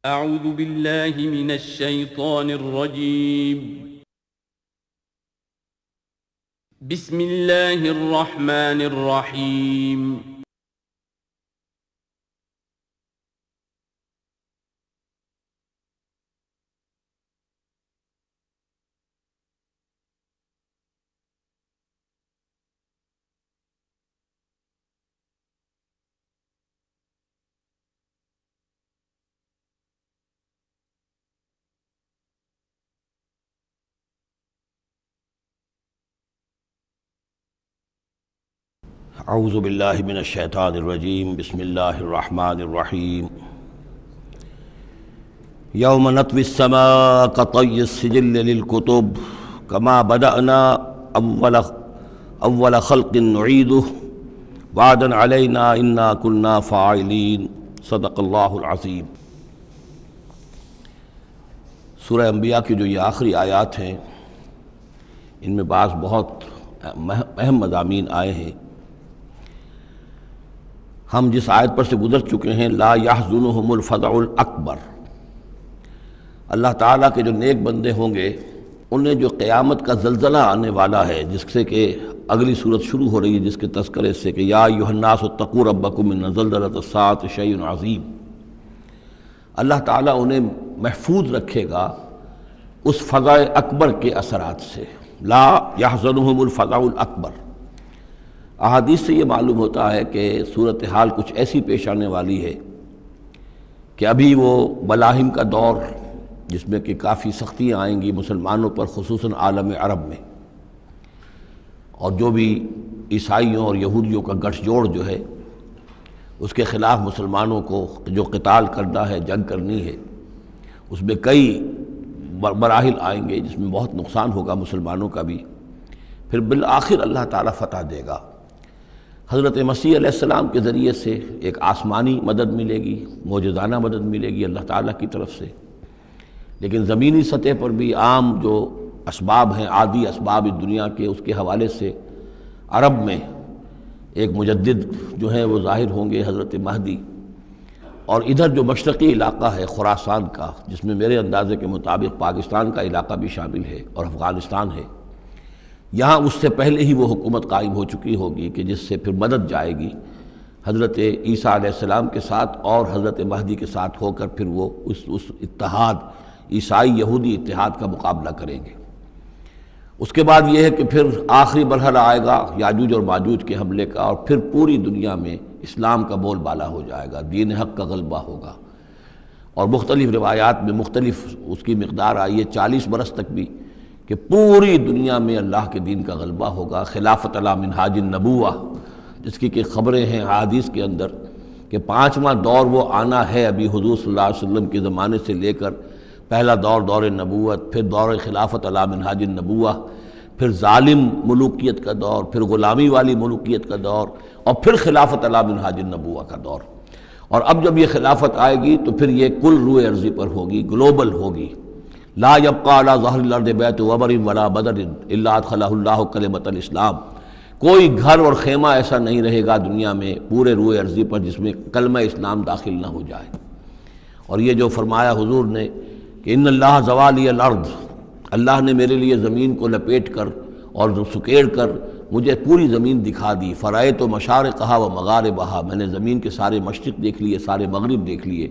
اعوذ باللہ من الشیطان الرجیم بسم اللہ الرحمن الرحیم اعوذ باللہ من الشیطان الرجیم بسم اللہ الرحمن الرحیم یوم نطوی السماء کطی السجل للکتب کما بدأنا اول خلق نعیدہ وعدا علینا انا کنا فاعلین صدق اللہ العظیم۔ سورہ انبیاء کی جو یہ آخری آیات ہیں ان میں بعض بہت اہم مضامین آئے ہیں۔ ہم جس آیت پر سے گزر چکے ہیں لا یحزنہم الفزع الاکبر، اللہ تعالیٰ کے جو نیک بندے ہوں گے انہیں جو قیامت کا زلزلہ آنے والا ہے، جس سے کہ اگلی صورت شروع ہو رہی ہے جس کے تذکرے سے کہ یا ایھا الناس اتقوا ربکم ان زلزلۃ الساعۃ شیء عظیم، اللہ تعالیٰ انہیں محفوظ رکھے گا اس فزع اکبر کے اثرات سے۔ لا یحزنہم الفزع الاکبر، احادیث سے یہ معلوم ہوتا ہے کہ صورتحال کچھ ایسی پیش آنے والی ہے کہ ابھی وہ ملاحم کا دور جس میں کہ کافی سختیاں آئیں گی مسلمانوں پر، خصوصاً عالم عرب میں، اور جو بھی عیسائیوں اور یہودیوں کا گٹھ جوڑ جو ہے اس کے خلاف مسلمانوں کو جو قتال کرنا ہے، جنگ کرنی ہے، اس میں کئی مراحل آئیں گے جس میں بہت نقصان ہوگا مسلمانوں کا بھی، پھر بالآخر اللہ تعالیٰ فتح دے گا۔ حضرت مسیح علیہ السلام کے ذریعے سے ایک آسمانی مدد ملے گی، معجزانہ مدد ملے گی اللہ تعالیٰ کی طرف سے، لیکن زمینی سطح پر بھی عام جو اسباب ہیں، عادی اسباب اس دنیا کے، اس کے حوالے سے عرب میں ایک مجدد جو ہے وہ ظاہر ہوں گے، حضرت مہدی، اور ادھر جو مشرقی علاقہ ہے خراسان کا، جس میں میرے اندازے کے مطابق پاکستان کا علاقہ بھی شامل ہے اور افغانستان ہے، یہاں اس سے پہلے ہی وہ حکومت قائم ہو چکی ہوگی کہ جس سے پھر مدد جائے گی حضرت عیسیٰ علیہ السلام کے ساتھ اور حضرت مہدی کے ساتھ ہو کر، پھر وہ اس اتحاد، عیسائی یہودی اتحاد کا مقابلہ کریں گے۔ اس کے بعد یہ ہے کہ پھر آخری مرحلہ آئے گا یاجوج اور ماجوج کے حملے کا، اور پھر پوری دنیا میں اسلام کا بول بالا ہو جائے گا، دین حق کا غلبہ ہوگا، اور مختلف روایات میں مختلف اس کی مقدار آئی ہے، 40 برس تک بھی، کہ پوری دنیا میں اللہ کے دین کا غلبہ ہوگا۔ خلافت علی منہاج النبوہ، جس کی کہ خبریں ہیں حدیث کے اندر کہ 5واں دور وہ آنا ہے ابھی حضور صلی اللہ علیہ وسلم کے زمانے سے لے کر، پہلا دور دور نبوت، پھر دور خلافت علی منہاج النبوہ، پھر ظالم ملوکیت کا دور، پھر غلامی والی ملوکیت کا دور، اور پھر خلافت علی منہاج النبوہ کا دور۔ اور اب جب یہ خلافت آئے گی تو پھر یہ کل روئے ارضی پر ہوگی، گلوبل ہوگی۔ لا یبقى علی ظہر الارض بیت وبر ولا بدر الا ادخلہ اللہ کلمۃ الاسلام، کوئی گھر اور خیمہ ایسا نہیں رہے گا دنیا میں پورے روئے ارضی پر جس میں کلمہ اسلام داخل نہ ہو جائے۔ اور یہ جو فرمایا حضور نے کہ ان اللہ زوالی الارض، اللہ نے میرے لیے زمین کو لپیٹ کر اور سکیڑ کر مجھے پوری زمین دکھا دی، فرائے تو مشارقہا و مغاربہا، میں نے زمین کے سارے مشرق دیکھ لیے، سارے مغرب دیکھ لیے۔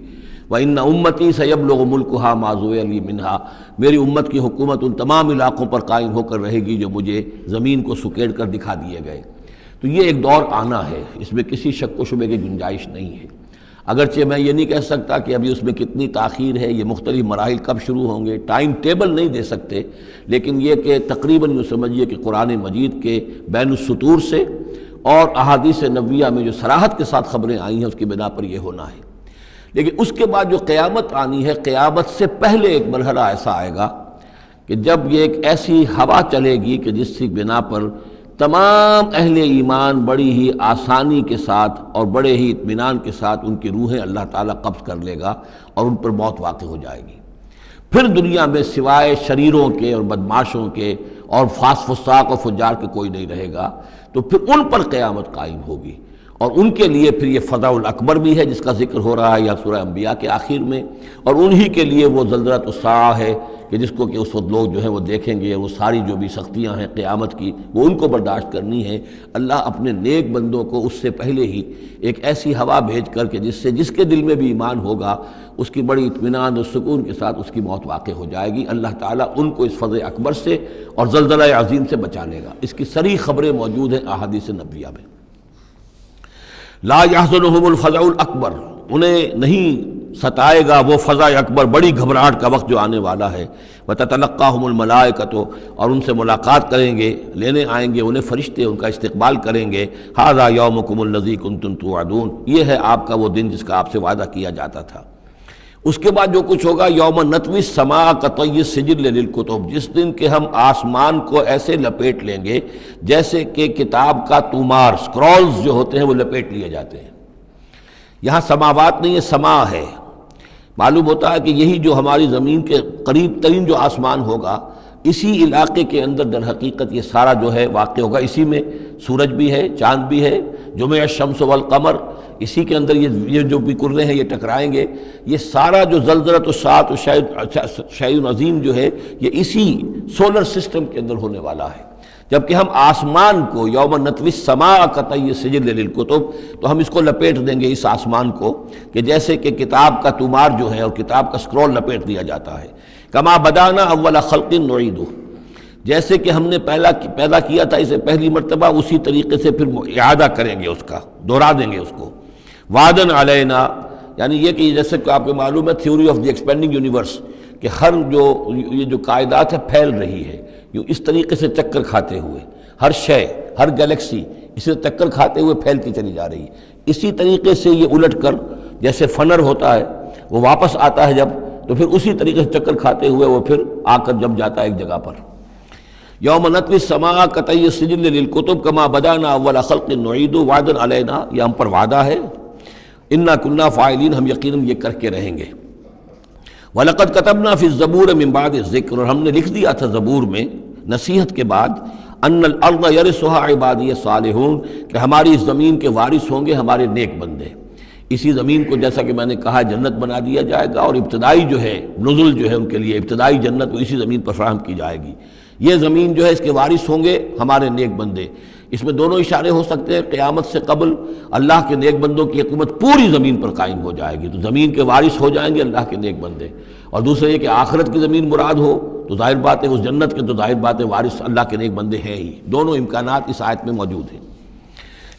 وَإِنَّ أُمَّتِي سَيَبْلُغُ مُلْكُهَا مَا زُوِّيَ لِي مِنْهَا، میری امت کی حکومت ان تمام علاقوں پر قائم ہو کر رہے گی جو مجھے زمین کو سکیڑ کر دکھا دیے گئے۔ تو یہ ایک دور آنا ہے، اس میں کسی شک و شبے کی گنجائش نہیں ہے، اگرچہ میں یہ نہیں کہہ سکتا کہ ابھی اس میں کتنی تاخیر ہے، یہ مختلف مراحل کب شروع ہوں گے، ٹائم ٹیبل نہیں دے سکتے، لیکن یہ کہ تقریباً یہ سمجھیے کہ قرآن مجید کے بین السطور سے اور احادیث نبویہ میں جو صراحت کے ساتھ خبریں آئی ہیں اس کی بنا پر یہ ہونا ہے۔ لیکن اس کے بعد جو قیامت آنی ہے، قیامت سے پہلے ایک مرحلہ ایسا آئے گا کہ جب یہ ایک ایسی ہوا چلے گی کہ جس کی بنا پر تمام اہل ایمان بڑی ہی آسانی کے ساتھ اور بڑے ہی اطمینان کے ساتھ ان کی روحیں اللہ تعالیٰ قبض کر لے گا اور ان پر موت واقع ہو جائے گی۔ پھر دنیا میں سوائے شریروں کے اور بدماشوں کے اور فساق و فجار کے کوئی نہیں رہے گا، تو پھر ان پر قیامت قائم ہوگی، اور ان کے لیے پھر یہ فضع الاکبر بھی ہے جس کا ذکر ہو رہا ہے یا سورہ انبیاء کے آخر میں، اور انہی کے لیے وہ زلزلۃ الساعہ ہے کہ جس کو کہ اس وقت لوگ جو ہیں وہ دیکھیں گے، وہ ساری جو بھی سختیاں ہیں قیامت کی وہ ان کو برداشت کرنی ہے۔ اللہ اپنے نیک بندوں کو اس سے پہلے ہی ایک ایسی ہوا بھیج کر کے جس کے دل میں بھی ایمان ہوگا اس کی بڑی اطمینان اور سکون کے ساتھ اس کی موت واقع ہو جائے گی۔ اللہ تعالیٰ ان کو اس فضع اکبر سے اور زلزلہ عظیم سے بچا لے گا۔ اس کی صریح خبریں موجود ہیں احادیث نبویہ میں۔ لا یحزنہم الفزع الاکبر، انہیں نہیں ستائے گا وہ فضع اکبر، بڑی گھبراہٹ کا وقت جو آنے والا ہے۔ وتتلقاہم الملائکۃ، اور ان سے ملاقات کریں گے، لینے آئیں گے انہیں فرشتے، ان کا استقبال کریں گے۔ ھذا یومکم الذی کنتم توعدون، یہ ہے آپ کا وہ دن جس کا آپ سے وعدہ کیا جاتا تھا۔ اس کے بعد جو کچھ ہوگا، یوم نطوی السماء کطی السجل للکتب، جس دن کہ ہم آسمان کو ایسے لپیٹ لیں گے جیسے کہ کتاب کا تومار، سکرولز جو ہوتے ہیں وہ لپیٹ لیے جاتے ہیں۔ یہاں سماوات نہیں ہے، سما ہے۔ معلوم ہوتا ہے کہ یہی جو ہماری زمین کے قریب ترین جو آسمان ہوگا، اسی علاقے کے اندر در حقیقت یہ سارا جو ہے واقع ہوگا۔ اسی میں سورج بھی ہے، چاند بھی ہے، جمع الشمس والقمر، اسی کے اندر یہ جو بھی کرے ہیں یہ ٹکرائیں گے۔ یہ سارا جو زلزلۃ الساعۃ شیء عظیم جو ہے یہ اسی سولر سسٹم کے اندر ہونے والا ہے۔ جبکہ ہم آسمان کو یوم نطوی السماء کطی السجل للکتب، تو ہم اس کو لپیٹ دیں گے اس آسمان کو کہ جیسے کہ کتاب کا تومار جو ہے اور کتاب کا سکرول لپیٹ دیا جاتا ہے۔ کما بدانا اول خلق نعیدہ، جیسے کہ ہم نے پیدا کیا تھا اسے پہلی مرتبہ، اسی طریقے سے پھر اعادہ کریں گے، اس کا دوہرا دیں گے اس کو۔ وعدن علینا، یعنی یہ کہ جیسے کہ آپ کو معلوم ہے theory of the expanding universe, کہ ہر یہ جو کائنات ہے پھیل رہی ہے یوں اس طریقے سے چکر کھاتے ہوئے، ہر شے، ہر گلیکسی اسے چکر کھاتے ہوئے پھیلتی چلی جا رہی ہے۔ اسی طریقے سے یہ الٹ کر جیسے فنر ہوتا ہے وہ واپس آتا ہے جب، تو پھر اسی طریقے سے چکر کھاتے ہوئے وہ پھر آ کر جب جاتا ہے ایک جگہ پر۔ یوم نطوی السماء کطی السجل للکتب کما بدانا اول خلق نعید وعدا علینا، یہ ہم پر وعدہ ہے۔ انا کنا فاعلین، ہم یقیناً یہ کر کے رہیں گے۔ وَلَقَدْ كَتَبْنَا فِي الزَّبُورِ مِن بَعْدِ الذِّكْرِ، اور ہم نے لکھ دیا تھا زبور میں نصیحت کے بعد، أَنَّ الْأَرْضَ يَرِثُهَا عِبَادِيَ الصَّالِحُونَ، کہ ہماری اس زمین کے وارث ہوں گے ہمارے نیک بندے۔ اسی زمین کو جیسا کہ میں نے کہا جنت بنا دیا جائے گا، اور ابتدائی جو ہے نزل جو ہے ان کے لیے ابتدائی جنت وہ اسی زمین پر فراہم کی جائے گی۔ یہ زمین جو ہے اس کے وارث ہوں گے ہمارے نیک بندے۔ اس میں دونوں اشارے ہو سکتے ہیں، قیامت سے قبل اللہ کے نیک بندوں کی حکومت پوری زمین پر قائم ہو جائے گی، تو زمین کے وارث ہو جائیں گے اللہ کے نیک بندے۔ اور دوسرے یہ کہ آخرت کی زمین مراد ہو تو ظاہر بات ہے اس جنت کے تو ظاہر بات ہے وارث اللہ کے نیک بندے ہیں ہی۔ دونوں امکانات اس آیت میں موجود ہیں۔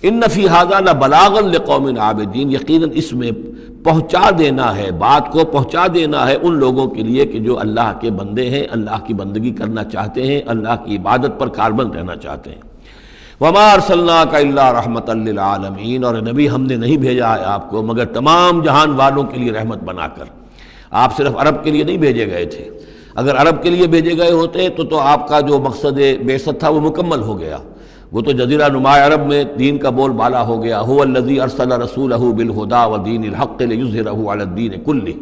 ان فی ھذا لبلاغا لقوم عابدین، یقیناً اس میں پہنچا دینا ہے، بات کو پہنچا دینا ہے ان لوگوں کے لیے کہ جو اللہ کے بندے ہیں، اللہ کی بندگی کرنا چاہتے ہیں، اللہ کی عبادت پر کاربند رہنا چاہتے ہیں۔ وما ارسلناک الا رحمۃ للعالمین، اور نبی ہم نے نہیں بھیجا ہے آپ کو مگر تمام جہان والوں کے لیے رحمت بنا کر۔ آپ صرف عرب کے لیے نہیں بھیجے گئے تھے، اگر عرب کے لیے بھیجے گئے ہوتے تو آپ کا جو مقصد بعثت تھا وہ مکمل ہو گیا، وہ تو جزیرہ نما عرب میں دین کا بول بالا ہو گیا۔ هو الذی ارسل رسولہ بالہدی ودین الحق لیظہرہ علی الدین کلہ،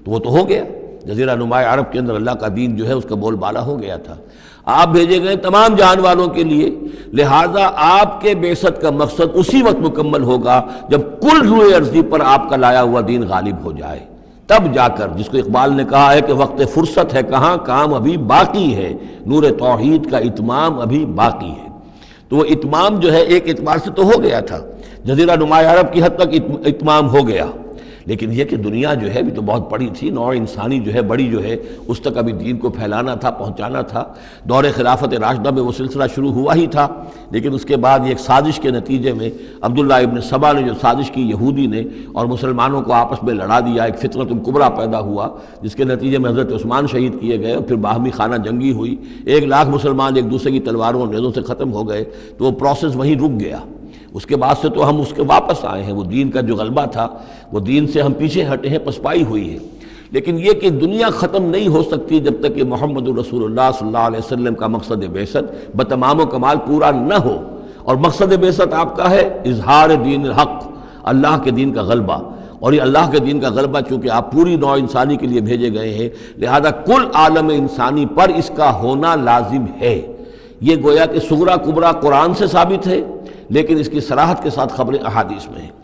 تو وہ تو ہو گیا، جزیرہ نما عرب کے اندر اللہ کا دین جو ہے اس کا بول بالا ہو گیا تھا۔ آپ بھیجے گئے تمام جہان والوں کے لیے، لہٰذا آپ کے بعثت کا مقصد اسی وقت مکمل ہوگا جب کل روئے ارضی پر آپ کا لایا ہوا دین غالب ہو جائے، تب جا کر، جس کو اقبال نے کہا ہے کہ وقت فرصت ہے کہاں، کام ابھی باقی ہے، نور توحید کا اتمام ابھی باقی ہے۔ تو وہ اتمام جو ہے ایک اعتبار سے تو ہو گیا تھا، جزیرہ نما عرب کی حد تک اتمام ہو گیا، لیکن یہ کہ دنیا جو ہے بھی تو بہت بڑی تھی، نوع انسانی جو ہے بڑی جو ہے اس تک ابھی دین کو پھیلانا تھا، پہنچانا تھا۔ دور خلافت راشدہ میں وہ سلسلہ شروع ہوا ہی تھا، لیکن اس کے بعد ایک سازش کے نتیجے میں عبداللہ ابن سبا نے جو سازش کی یہودی نے اور مسلمانوں کو آپس میں لڑا دیا، ایک فتنۃ الکبریٰ پیدا ہوا جس کے نتیجے میں حضرت عثمان شہید کیے گئے اور پھر باہمی خانہ جنگی ہوئی، 1,00,000 مسلمان ایک دوسرے کی تلواروں اور نیزوں سے ختم ہو گئے، تو وہ پروسیس وہیں رک گیا۔ اس کے بعد سے تو ہم اس کے واپس آئے ہیں، وہ دین کا جو غلبہ تھا وہ دین سے ہم پیچھے ہٹے ہیں، پسپائی ہوئی ہے۔ لیکن یہ کہ دنیا ختم نہیں ہو سکتی جب تک کہ محمد رسول اللہ صلی اللہ علیہ وسلم کا مقصد بعثت بتمام و کمال پورا نہ ہو، اور مقصد بعثت آپ کا ہے اظہار دین الحق، اللہ کے دین کا غلبہ، اور یہ اللہ کے دین کا غلبہ چونکہ آپ پوری نوع انسانی کے لیے بھیجے گئے ہیں، لہذا کل عالم انسانی پر اس کا ہونا لازم ہے۔ یہ گویا کہ صغریٰ کبریٰ قرآن سے ثابت ہے، لیکن اس کی صراحت کے ساتھ خبریں احادیث میں ہیں۔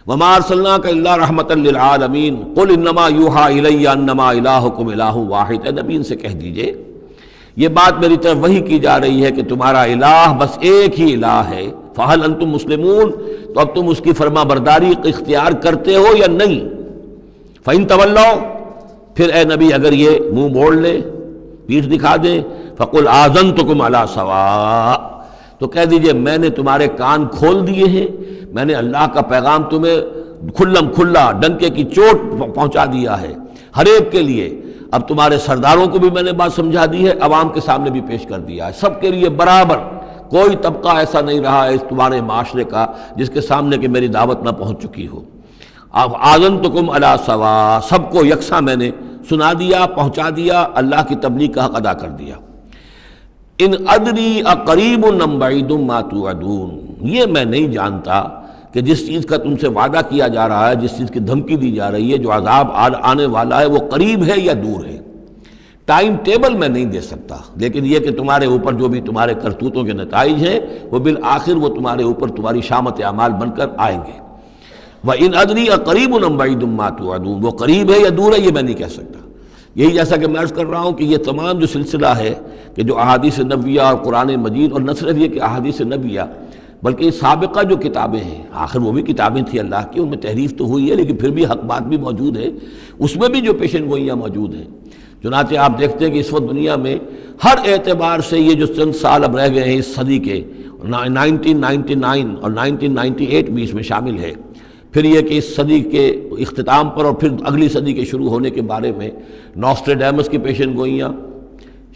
وَمَا أَرْسَلْنَاكَ إِلَّا رَحْمَةً لِّلْعَالَمِينَ قُلْ إِنَّمَا يُوحَىٰ إِلَيَّ أَنَّمَا إِلَٰهُكُمْ إِلَٰهٌ وَاحِدٌ۔ اے نبی ان سے کہہ دیجئے یہ بات میری طرف وحی کی جا رہی ہے کہ تمہارا الہ بس ایک ہی الہ ہے، فَهَلْ أَنْتُمْ مُسْلِمُونَ، تو اب تم اس کی فرما برداری اختیار کرتے ہو یا نہیں؟ فَإِن تَوَلَّوْا، پھر اے نبی اگر یہ منہ موڑ لے، پیٹھ دکھا دے، فَقُلْ آذَنْتُكُمْ عَلَىٰ سَوَاءٍ، تو کہہ دیجئے میں نے تمہارے کان کھول دیے ہیں، میں نے اللہ کا پیغام تمہیں کھلم کھلا ڈنکے کی چوٹ پہنچا دیا ہے ہر ایک کے لیے۔ اب تمہارے سرداروں کو بھی میں نے بات سمجھا دی ہے، عوام کے سامنے بھی پیش کر دیا ہے، سب کے لیے برابر، کوئی طبقہ ایسا نہیں رہا ہے اس تمہارے معاشرے کا جس کے سامنے کہ میری دعوت نہ پہنچ چکی ہو۔ اب آذنتکم علی سواء، سب کو یکساں میں نے سنا دیا، پہنچا دیا، اللہ کی تبلیغ کا حق ادا کر دیا۔ ان ادری اقریب ام بعید ما توعدون، یہ میں نہیں جانتا کہ جس چیز کا تم سے وعدہ کیا جا رہا ہے، جس چیز کی دھمکی دی جا رہی ہے، جو عذاب آنے والا ہے، وہ قریب ہے یا دور ہے۔ ٹائم ٹیبل میں نہیں دے سکتا، لیکن یہ کہ تمہارے اوپر جو بھی تمہارے کرتوتوں کے نتائج ہیں وہ بالآخر وہ تمہارے اوپر تمہاری شامت اعمال بن کر آئیں گے۔ وَإِنْ أَدْرِي أَقَرِيبٌ أَمْ بَعِيدٌ مَا تُوعَدُونَ، وہ قریب ہے یا دور ہے یہ میں نہیں کہہ سکتا۔ یہی جیسا کہ میں عرض کر رہا ہوں کہ یہ تمام جو سلسلہ ہے کہ جو احادیث نبویہ اور قرآن مجید، اور نہ صرف یہ کہ احادیث نبویہ بلکہ سابقہ جو کتابیں ہیں، آخر وہ بھی کتابیں تھیں اللہ کی، ان میں تحریف تو ہوئی ہے لیکن پھر بھی حق بات بھی موجود ہے، اس میں بھی جو پیشن گوئیاں موجود ہیں۔ چنانچہ آپ دیکھتے ہیں کہ اس وقت دنیا میں ہر اعتبار سے یہ جو چند سال اب رہ گئے ہیں اس صدی کے، 1999 اور 1998 بھی اس میں شامل ہے، پھر یہ کہ اس صدی کے اختتام پر اور پھر اگلی صدی کے شروع ہونے کے بارے میں نوسٹریڈیمس کی پیشن گوئیاں،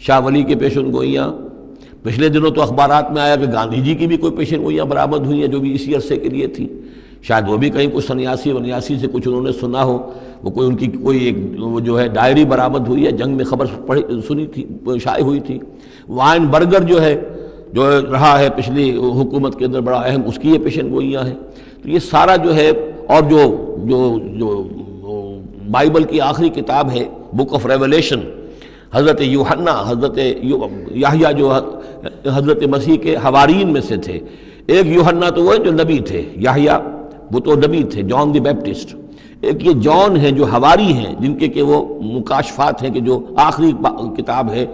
شاہ ولی کی پیشن گوئیاں، پچھلے دنوں تو اخبارات میں آیا کہ گاندھی جی کی بھی کوئی پیشن گوئیاں برآمد ہوئی ہیں جو بھی اسی عرصے کے لیے تھی، شاید وہ بھی کہیں کچھ سنیاسی سے کچھ انہوں نے سنا ہو، وہ کوئی ان کی کوئی ایک وہ جو ہے ڈائری برآمد ہوئی ہے، جنگ میں خبر سنی تھی، شائع ہوئی تھی۔ وائن برگر جو ہے جو رہا ہے پچھلی حکومت کے اندر بڑا اہم، اس کی یہ پیشن گوئیاں ہیں۔ تو یہ سارا جو ہے، اور جو بائبل کی آخری کتاب ہے بک آف ریولیشن، حضرت یوحنا، حضرت یحییٰ جو حضرت مسیح کے حوارین میں سے تھے، ایک یوحنا تو وہ جو نبی تھے، یحییٰ وہ تو نبی تھے، جان دی بیپٹسٹ، ایک یہ جان ہیں جو حواری ہیں جن کے کہ وہ مکاشفات ہیں کہ جو آخری کتاب ہے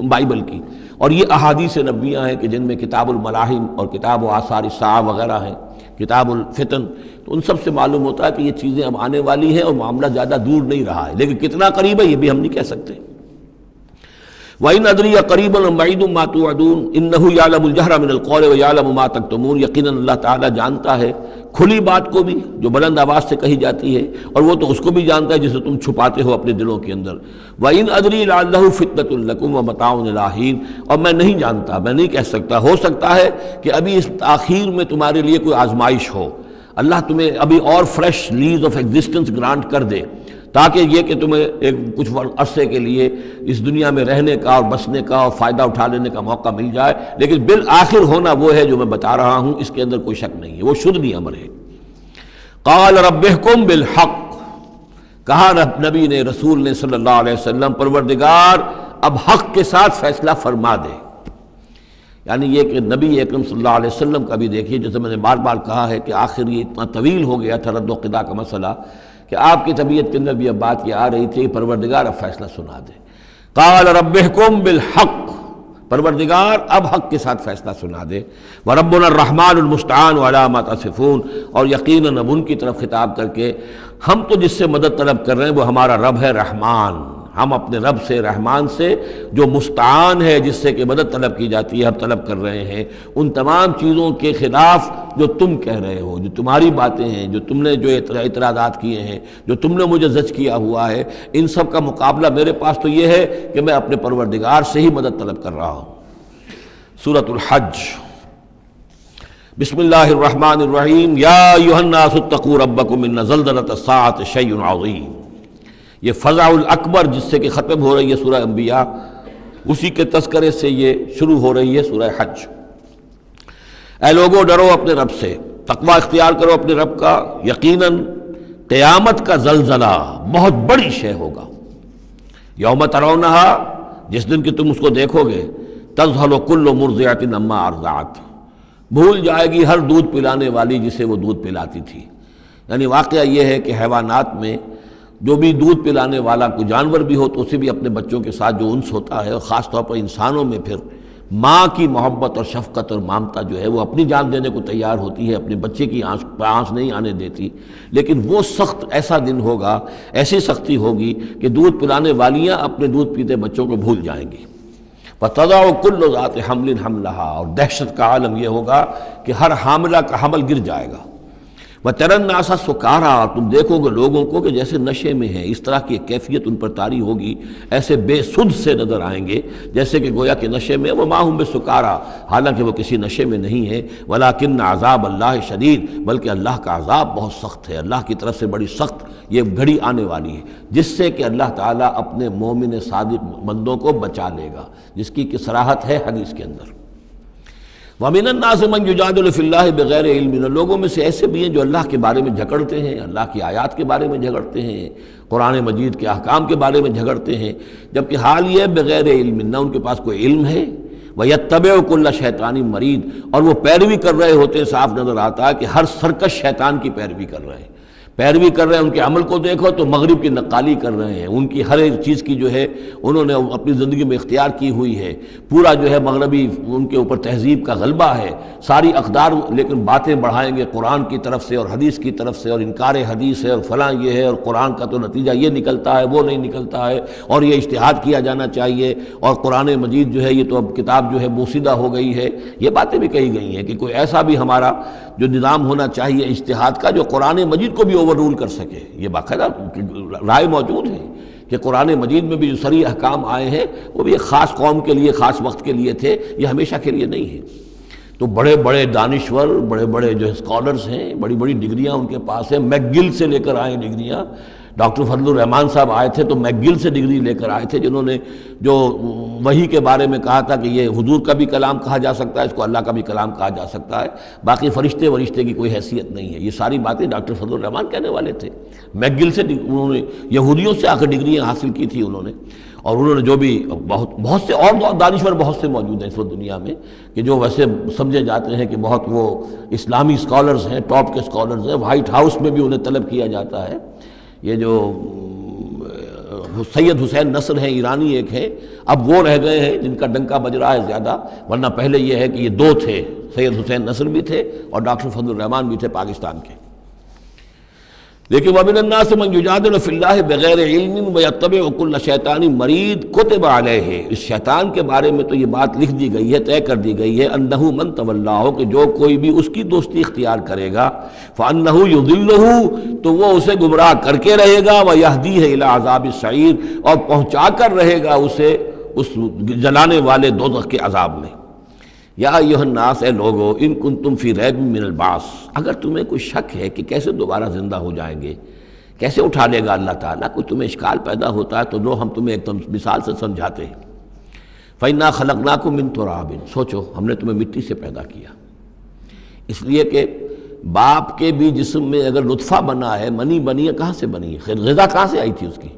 بائبل کی، اور یہ احادیث نبویہ ہیں کہ جن میں کتاب الملاحم اور کتاب و آثار الساعہ وغیرہ ہیں، کتاب الفتن، تو ان سب سے معلوم ہوتا ہے کہ یہ چیزیں اب آنے والی ہیں اور معاملہ زیادہ دور نہیں رہا ہے، لیکن کتنا قریب ہے یہ بھی ہم نہیں کہہ سکتے۔ وَإِنْ أَدْرِي أَقَرِيبٌ أَمْ بَعِيدٌ مَا تُوعَدُونَ إِنَّهُ يَعْلَمُ الْجَهْرَ مِنَ الْقَوْلِ وَيَعْلَمُ مَا تَكْتُمُونَ، یقیناً اللہ تعالیٰ جانتا ہے کھلی بات کو بھی جو بلند آواز سے کہی جاتی ہے، اور وہ تو اس کو بھی جانتا ہے جسے تم چھپاتے ہو اپنے دلوں کے اندر۔ وَإِنْ أَدْرِي لَعَلَّهُ فِتْنَةٌ لَكُمْ وَمَتَاعٌ إِلَىٰ حِينٍ، اور میں نہیں جانتا، میں نہیں کہہ سکتا، ہو سکتا ہے کہ ابھی اس تاخیر میں تمہارے لیے کوئی آزمائش ہو، اللہ تمہیں ابھی اور fresh lease of existence grant کر دے، تاکہ یہ کہ تمہیں ایک کچھ عرصے کے لیے اس دنیا میں رہنے کا اور بسنے کا اور فائدہ اٹھا لینے کا موقع مل جائے، لیکن بالآخر ہونا وہ ہے جو میں بتا رہا ہوں، اس کے اندر کوئی شک نہیں ہے، وہ شدنی امر ہے۔ قال رب احکم بالحق، کہا نبی نے، رسول نے صلی اللہ علیہ وسلم، پروردگار اب حق کے ساتھ فیصلہ فرما دے۔ یعنی یہ کہ نبی اکرم صلی اللہ علیہ وسلم کا بھی دیکھیے، جیسے میں نے بار بار کہا ہے کہ آخر یہ اتنا طویل ہو گیا تھا رد و قضا کا مسئلہ کہ آپ کی طبیعت کے اندر بھی اب بات یہ آ رہی تھی کہ پروردگار اب فیصلہ سنا دے۔ قال رب احکم بالحق، پروردگار اب حق کے ساتھ فیصلہ سنا دے۔ وربنا الرحمن المستعان علی ما تصفون، اور یقیناً اب ان کی طرف خطاب کر کے، ہم تو جس سے مدد طلب کر رہے ہیں وہ ہمارا رب ہے رحمان، ہم اپنے رب سے رحمان سے جو مستعان ہے، جس سے کہ مدد طلب کی جاتی ہے، ہم طلب کر رہے ہیں ان تمام چیزوں کے خلاف جو تم کہہ رہے ہو، جو تمہاری باتیں ہیں، جو تم نے جو اعتراضات کیے ہیں، جو تم نے مجھے زج کیا ہوا ہے، ان سب کا مقابلہ میرے پاس تو یہ ہے کہ میں اپنے پروردگار سے ہی مدد طلب کر رہا ہوں۔ سورۃ الحج، بسم اللہ الرحمن الرحیم، یا ایھا الناس اتقوا ربکم ان زلزلۃ الساعۃ شیء عظیم۔ یہ فزع الاکبر جس سے کہ ختم ہو رہی ہے سورہ انبیاء، اسی کے تذکرے سے یہ شروع ہو رہی ہے سورہ حج۔ اے لوگو ڈرو اپنے رب سے، تقوی اختیار کرو اپنے رب کا، یقیناً قیامت کا زلزلہ بہت بڑی شے ہوگا۔ یوم ترونہا، جس دن کہ تم اس کو دیکھو گے، تذہل کل مرضعۃ عما ارضعت، بھول جائے گی ہر دودھ پلانے والی جسے وہ دودھ پلاتی تھی۔ یعنی واقعہ یہ ہے کہ حیوانات میں جو بھی دودھ پلانے والا کوئی جانور بھی ہو تو اسے بھی اپنے بچوں کے ساتھ جو انس ہوتا ہے، اور خاص طور پر انسانوں میں پھر ماں کی محبت اور شفقت اور مامتا جو ہے وہ اپنی جان دینے کو تیار ہوتی ہے، اپنے بچے کی آنچ نہیں آنے دیتی۔ لیکن وہ سخت ایسا دن ہوگا، ایسی سختی ہوگی کہ دودھ پلانے والیاں اپنے دودھ پیتے بچوں کو بھول جائیں گی۔ فَتَضَعُ كُلُّ ذَاتِ حَمْلٍ حَمْلَهَا، اور دہشت کا عالم یہ ہوگا کہ ہر حاملہ کا حمل گر جائے گا۔ وَتَرَى النَّاسَ سُكَارَىٰ، اور تم دیکھو گے لوگوں کو کہ جیسے نشے میں ہیں، اس طرح کی ایک کیفیت ان پر طاری ہوگی، ایسے بے سدھ سے نظر آئیں گے جیسے کہ گویا کہ نشے میں، وَمَا هُم بِسُكَارَىٰ، حالانکہ وہ کسی نشے میں نہیں ہے، وَلَٰكِنَّ عَذَابَ اللَّهِ شَدِيدٌ، بلکہ اللہ کا عذاب بہت سخت ہے، اللہ کی طرف سے بڑی سخت یہ گھڑی آنے والی ہے جس سے کہ اللہ تعالیٰ اپنے مومن صادق بندوں کو بچا لے گا، جس کی کہ صراحت ہے حدیث کے اندر۔ وَمِنَ النَّاسِ مَن يُجَادِلُ فِي اللَّهِ بِغَيْرِ عِلْمٍ، لوگوں میں سے ایسے بھی ہیں جو اللہ کے بارے میں جھگڑتے ہیں، اللہ کی آیات کے بارے میں جھگڑتے ہیں، قرآن مجید کے احکام کے بارے میں جھگڑتے ہیں، جبکہ حال یہ ہے بغیر علم، نہ ان کے پاس کوئی علم ہے، وَيَتَّبِعُ كُلَّ شَيْطَانٍ مَرِيدٍ، اور وہ پیروی کر رہے ہوتے ہیں، صاف نظر آتا ہے کہ ہر سرکش شیطان کی پیروی کر رہے ہیں، ان کے عمل کو دیکھو تو مغرب کی نقالی کر رہے ہیں، ان کی ہر ایک چیز کی جو ہے انہوں نے اپنی زندگی میں اختیار کی ہوئی ہے، پورا جو ہے مغربی ان کے اوپر تہذیب کا غلبہ ہے، ساری اقدار لیکن باتیں بڑھائیں گے قرآن کی طرف سے اور حدیث کی طرف سے، اور انکار حدیث ہے اور فلاں یہ ہے، اور قرآن کا تو نتیجہ یہ نکلتا ہے وہ نہیں نکلتا ہے، اور یہ اجتہاد کیا جانا چاہیے، اور قرآن مجید جو ہے یہ تو اب کتاب جو ہے بوسیدہ ہو گئی ہے، یہ باتیں بھی کہی گئی ہیں کہ کوئی ایسا بھی ہمارا جو نظام ہونا چاہیے اجتہاد کا جو قرآن مجید کو بھی اوور رول کر سکے، یہ باقاعدہ رائے موجود ہے کہ قرآن مجید میں بھی جو صریح احکام آئے ہیں وہ بھی ایک خاص قوم کے لیے، خاص وقت کے لیے تھے، یہ ہمیشہ کے لیے نہیں ہے۔ تو بڑے بڑے دانشور، بڑے بڑے جو اسکالرز ہیں، بڑی بڑی ڈگریاں ان کے پاس ہیں، میک گل سے لے کر آئے ڈگریاں، ڈاکٹر فضل الرحمان صاحب آئے تھے تو میک گل سے ڈگری لے کر آئے تھے، جنہوں نے جو وحی کے بارے میں کہا تھا کہ یہ حضور کا بھی کلام کہا جا سکتا ہے، اس کو اللہ کا بھی کلام کہا جا سکتا ہے، باقی فرشتے کی کوئی حیثیت نہیں ہے، یہ ساری باتیں ڈاکٹر فضل الرحمان کہنے والے تھے۔ میک گل سے انہوں نے یہودیوں سے آ کر ڈگریاں حاصل کی تھی انہوں نے، اور انہوں نے جو بھی بہت سے اور دانشور بہت سے موجود ہیں اس وقت دنیا میں کہ جو ویسے سمجھے جاتے ہیں کہ بہت وہ اسلامی اسکالرز ہیں، ٹاپ کے اسکالرز ہیں، وائٹ ہاؤس میں بھی انہیں طلب کیا جاتا ہے۔ یہ جو سید حسین نصر ہیں ایرانی ایک ہیں، اب وہ رہ گئے ہیں جن کا ڈنکا بج رہا ہے زیادہ، ورنہ پہلے یہ ہے کہ یہ دو تھے، سید حسین نصر بھی تھے اور ڈاکٹر فضل الرحمان بھی تھے پاکستان کے۔ لیکن وَمِنَ النَّاسِ مَن يُجَادِلُ فِي اللَّهِ بِغَيْرِ عِلْمٍ وَيَتَّبِعُ كُلَّ شَيْطَانٍ مَرِيدٍ كُتِبَ عَلَيْهِ، اس شیطان کے بارے میں تو یہ بات لکھ دی گئی ہے، طے کر دی گئی ہے، أَنَّهُ مَن تَوَلَّاهُ، کہ جو کوئی بھی اس کی دوستی اختیار کرے گا، فَأَنَّهُ يُضِلُّهُ، تو وہ اسے گمراہ کر کے رہے گا، وَيَهْدِيهِ إِلَىٰ عَذَابِ السَّعِيرِ، اور پہنچا کر رہے گا اسے اس جلانے والے دوزخ کے عذاب میں۔ یا ایھا الناس، اے لوگو، ان کنتم فی ریب من البعث، اگر تمہیں کوئی شک ہے کہ کیسے دوبارہ زندہ ہو جائیں گے، کیسے اٹھا لے گا اللہ تعالیٰ، کوئی تمہیں اشکال پیدا ہوتا ہے تو لو ہم تمہیں ایک مثال سے سمجھاتے ہیں۔ فَإِنَّا خَلَقْنَاكُم مِّن تُرَابٍ، سوچو ہم نے تمہیں مٹی سے پیدا کیا، اس لیے کہ باپ کے بھی جسم میں اگر نطفہ بنا ہے، منی بنی ہے، کہاں سے بنی ہے؟ خیر غذا کہاں سے آئی تھی اس کی؟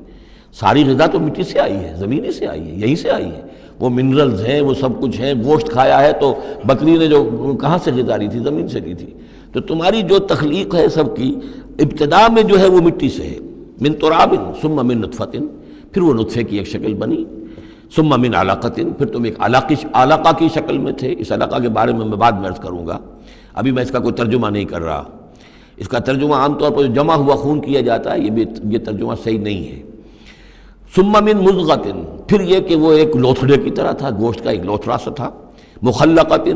ساری غذا تو مٹی سے آئی ہے، زمین ہی سے آئی ہے، یہیں سے آئی ہے، وہ منرلز ہیں، وہ سب کچھ ہیں، گوشت کھایا ہے تو بکری نے جو کہاں سے غذا لی تھی؟ زمین سے لی تھی۔ تو تمہاری جو تخلیق ہے سب کی ابتدا میں جو ہے وہ مٹی سے ہے، من تراب ثم من نطفۃ، پھر وہ نطفے کی ایک شکل بنی، ثم من علقۃ، پھر تم ایک علقہ کی شکل میں تھے۔ اس علقہ کے بارے میں بعد میں عرض کروں گا، ابھی میں اس کا کوئی ترجمہ نہیں کر رہا، اس کا ترجمہ عام طور پر جمع ہوا خون کیا جاتا ہے، یہ ترجمہ صحیح نہیں ہے۔ ثم من مضغۃ، پھر یہ کہ وہ ایک لوتھڑے کی طرح تھا، گوشت کا ایک لوتھڑا سا تھا، مخلقۃ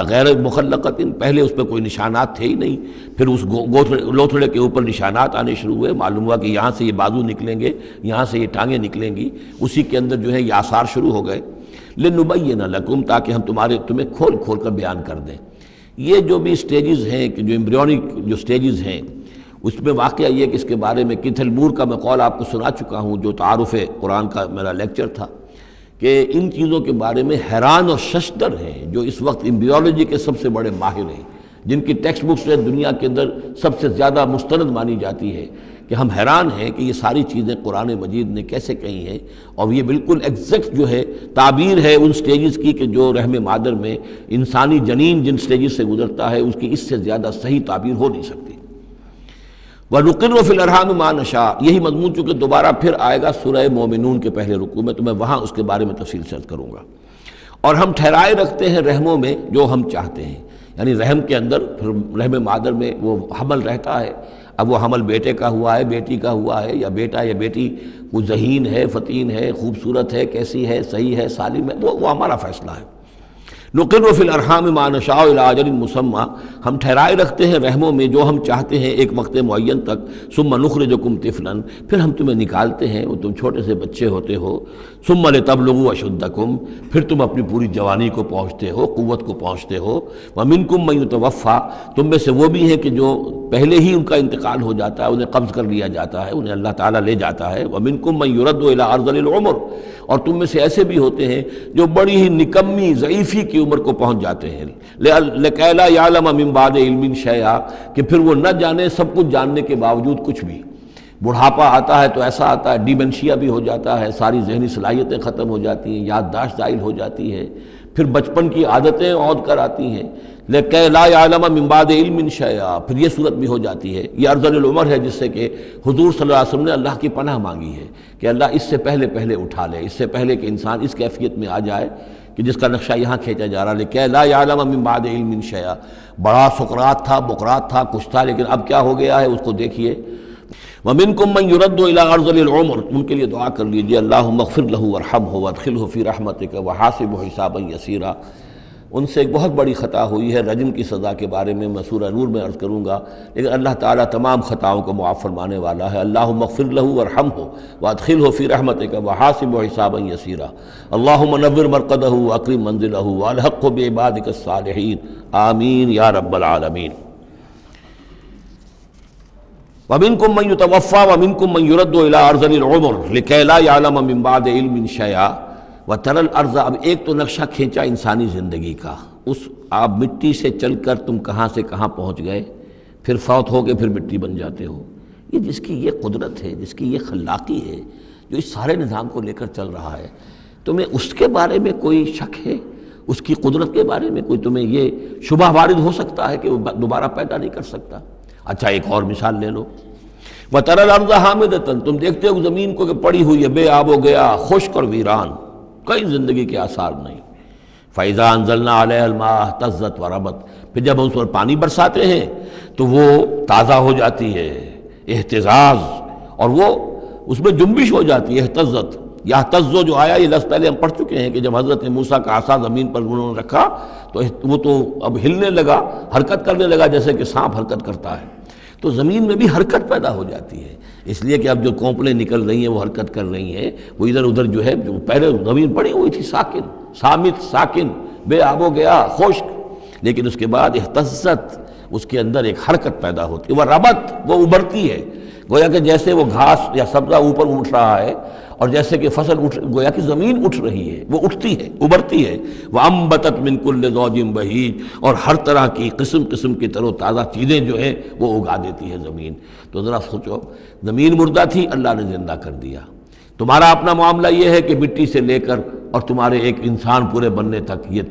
غیر مخلقۃ، پہلے اس پہ کوئی نشانات تھے ہی نہیں، پھر اس لوتھڑے کے اوپر نشانات آنے شروع ہوئے، معلوم ہوا کہ یہاں سے یہ بازو نکلیں گے، یہاں سے یہ ٹانگیں نکلیں گی، اسی کے اندر جو ہے یہ آثار شروع ہو گئے۔ لنبین لکم، تاکہ ہم تمہیں کھول کھول کر بیان کر دیں۔ یہ جو بھی سٹیجز ہیں کہ جو ایمبریونک جو سٹیجز ہیں، اس میں واقعہ یہ کہ اس کے بارے میں کیتھل مور کا میں قول آپ کو سنا چکا ہوں، جو تعارف قرآن کا میرا لیکچر تھا، کہ ان چیزوں کے بارے میں حیران اور ششدر ہیں جو اس وقت ایمبریولوجی کے سب سے بڑے ماہر ہیں، جن کی ٹیکسٹ بکس جو ہے دنیا کے اندر سب سے زیادہ مستند مانی جاتی ہے، کہ ہم حیران ہیں کہ یہ ساری چیزیں قرآن مجید نے کیسے کہی ہیں، اور یہ بالکل ایگزیکٹ جو ہے تعبیر ہے ان سٹیجز کی کہ جو رحم مادر میں انسانی جنین جن سٹیجز سے گزرتا ہے اس کی اس سے زیادہ صحیح تعبیر ہو نہیں سکتی۔ وَنُقِرُّ فِي الْأَرْحَامِ مَا نَشَاءُ، یہی مضمون چونکہ دوبارہ پھر آئے گا سورہ مومنون کے پہلے رکوع میں، تو میں وہاں اس کے بارے میں تفصیل سے عرض کروں گا۔ اور ہم ٹھہرائے رکھتے ہیں رحموں میں جو ہم چاہتے ہیں، یعنی رحم کے اندر پھر رحم مادر میں وہ حمل رہتا ہے، اب وہ حمل بیٹے کا ہوا ہے، بیٹی کا ہوا ہے، یا بیٹا یا بیٹی وہ ذہین ہے، فتین ہے، خوبصورت ہے، کیسی ہے، صحیح ہے، سالم ہے، وہ ہمارا فیصلہ ہے۔ نقر فی الارحام ما نشاء الی اجل مسمى، ہم ٹھہرائے رکھتے ہیں رحموں میں جو ہم چاہتے ہیں ایک وقت معین تک، ثم نخرجکم طفلا، پھر ہم تمہیں نکالتے ہیں، وہ تم چھوٹے سے بچے ہوتے ہو، ثم لتبلغوا اشدکم، پھر تم اپنی پوری جوانی کو پہنچتے ہو، قوت کو پہنچتے ہو، ومنکم من یتوفی، تم میں سے وہ بھی ہیں کہ جو پہلے ہی ان کا انتقال ہو جاتا ہے، انہیں قبض کر لیا جاتا ہے، انہیں اللہ تعالیٰ لے جاتا ہے، ومنکم من یرد الی ارذل العمر، اور تم میں سے ایسے بھی ہوتے ہیں جو بڑی ہی نکمی ضعیفی کی عمر کو پہنچ جاتے ہیں، لِکَیْ لَا یعلم من بعد علم شیئا، کہ پھر وہ نہ جانے سب کچھ جاننے کے باوجود کچھ بھی۔ بڑھاپا آتا ہے تو ایسا آتا ہے، ڈیمنشیا بھی ہو جاتا ہے، ساری ذہنی صلاحیتیں ختم ہو جاتی ہیں، یادداشت زائل ہو جاتی ہے، پھر بچپن کی عادتیں عود کر آتی ہیں، لِکَیْ لَا یعلم من بعد علم شیئا، پھر یہ صورت بھی ہو جاتی ہے۔ یہ ارذل العمر ہے جس سے کہ حضور صلی اللہ علیہ وسلم نے اللہ کی پناہ مانگی ہے کہ اللہ اس سے پہلے اٹھا لے، اس سے پہلے کہ انسان اس کیفیت میں آ جائے کہ جس کا نقشہ یہاں کھینچا جا رہا ہے، لِکَیْ لَا یعلم من بعد علم شیئا۔ بڑا سقراط تھا، بقراط تھا، کچھ تھا، لیکن اب کیا ہو گیا ہے اس کو دیکھیے۔ وَمِنْكُمْ مَنْ يُرَدُّ إِلَىٰ أَرْذَلِ الْعُمُرِ، ان کے لیے دعا کر لیجیے، اللہم اغفر لہ وارحمہ وادخلہ فی رحمتک وحاسبہ حسابا یسیرا۔ ان سے ایک بہت بڑی خطا ہوئی ہے، رجم کی سزا کے بارے میں میں سورہ نور میں عرض کروں گا، لیکن اللہ تعالیٰ تمام خطاؤں کو معاف فرمانے والا ہے۔ اللہم اغفر لہ وارحمہ وادخلہ فی رحمتک وحاسبہ حسابا یسیرا، اللہم نور مرقدہ واکرم منزلہ والحقہ بعبادک الصالحین، آمین یا رب العالمین۔ وَمِنْكُمْ مَنْ يُتَوَفَّى وَمِنْكُمْ مَنْ يُرَدُّ إِلَىٰ أَرْذَلِ الْعُمُرِ لِكَيْ لَا يَعْلَمَ مِنْ بَعْدِ عِلْمٍ شَيْئًا وَتَرَى الْأَرْضَ، اب ایک تو نقشہ کھینچا انسانی زندگی کا، اس آپ مٹی سے چل کر تم کہاں سے کہاں پہنچ گئے، پھر فوت ہو کے پھر مٹی بن جاتے ہو۔ یہ جس کی یہ قدرت ہے، جس کی یہ خلاقی ہے، جو اس سارے نظام کو لے کر چل رہا ہے، تمہیں اس کے بارے میں کوئی شک ہے؟ اس کی قدرت کے بارے میں کوئی تمہیں یہ شبہ وارد ہو سکتا ہے کہ وہ دوبارہ پیدا نہیں کر سکتا؟ اچھا ایک اور مثال لے لو، وَتَرَى الْأَرْضَ حَامِدَةً، تم دیکھتے ہو زمین کو کہ پڑی ہوئی ہے، بے آب و گیا، خشک اور ویران، کوئی زندگی کے آثار نہیں۔ فَإِذَا أَنزَلْنَا عَلَيْهَا الْمَاءَ اهْتَزَّتْ وَرَبَتْ، پھر جب ہم اس پر پانی برساتے ہیں تو وہ تازہ ہو جاتی ہے، اہتزاز، اور وہ اس میں جنبش ہو جاتی ہے، اہتزت۔ یہتزو جو آیا یہ لفظ پہلے ہم پڑھ چکے ہیں کہ جب حضرت موسیٰ کا عصا زمین پر انہوں نے رکھا تو وہ تو اب ہلنے لگا، حرکت کرنے لگا جیسے کہ سانپ حرکت کرتا ہے، تو زمین میں بھی حرکت پیدا ہو جاتی ہے، اس لیے کہ اب جو کونپلیں نکل رہی ہیں وہ حرکت کر رہی ہیں، وہ ادھر ادھر جو ہے، جو پہلے زمین پڑی ہوئی تھی ساکن، صامت، ساکن، بے آب و گیا، خشک، لیکن اس کے بعد اہتزت، اس کے اندر ایک حرکت پیدا ہوتی ہے، وہ ربت، وہ ابھرتی ہے، گویا کہ جیسے وہ گھاس یا سبزہ اوپر اٹھ رہا ہے، اور جیسے کہ فصل گویا کہ زمین اٹھ رہی ہے، وہ اٹھتی ہے، ابھرتی ہے، وَأَنبَتَتْ مِن كُلِّ زَوْجٍ بَهِيجٍ، اور ہر طرح کی قسم قسم کی تر و تازہ چیزیں جو ہیں وہ اگا دیتی ہے زمین۔ تو ذرا سوچو، زمین مردہ تھی، اللہ نے زندہ کر دیا۔ تمہارا اپنا معاملہ یہ ہے کہ مٹی سے لے کر اور تمہارے ایک انسان پورے بننے تک، یہ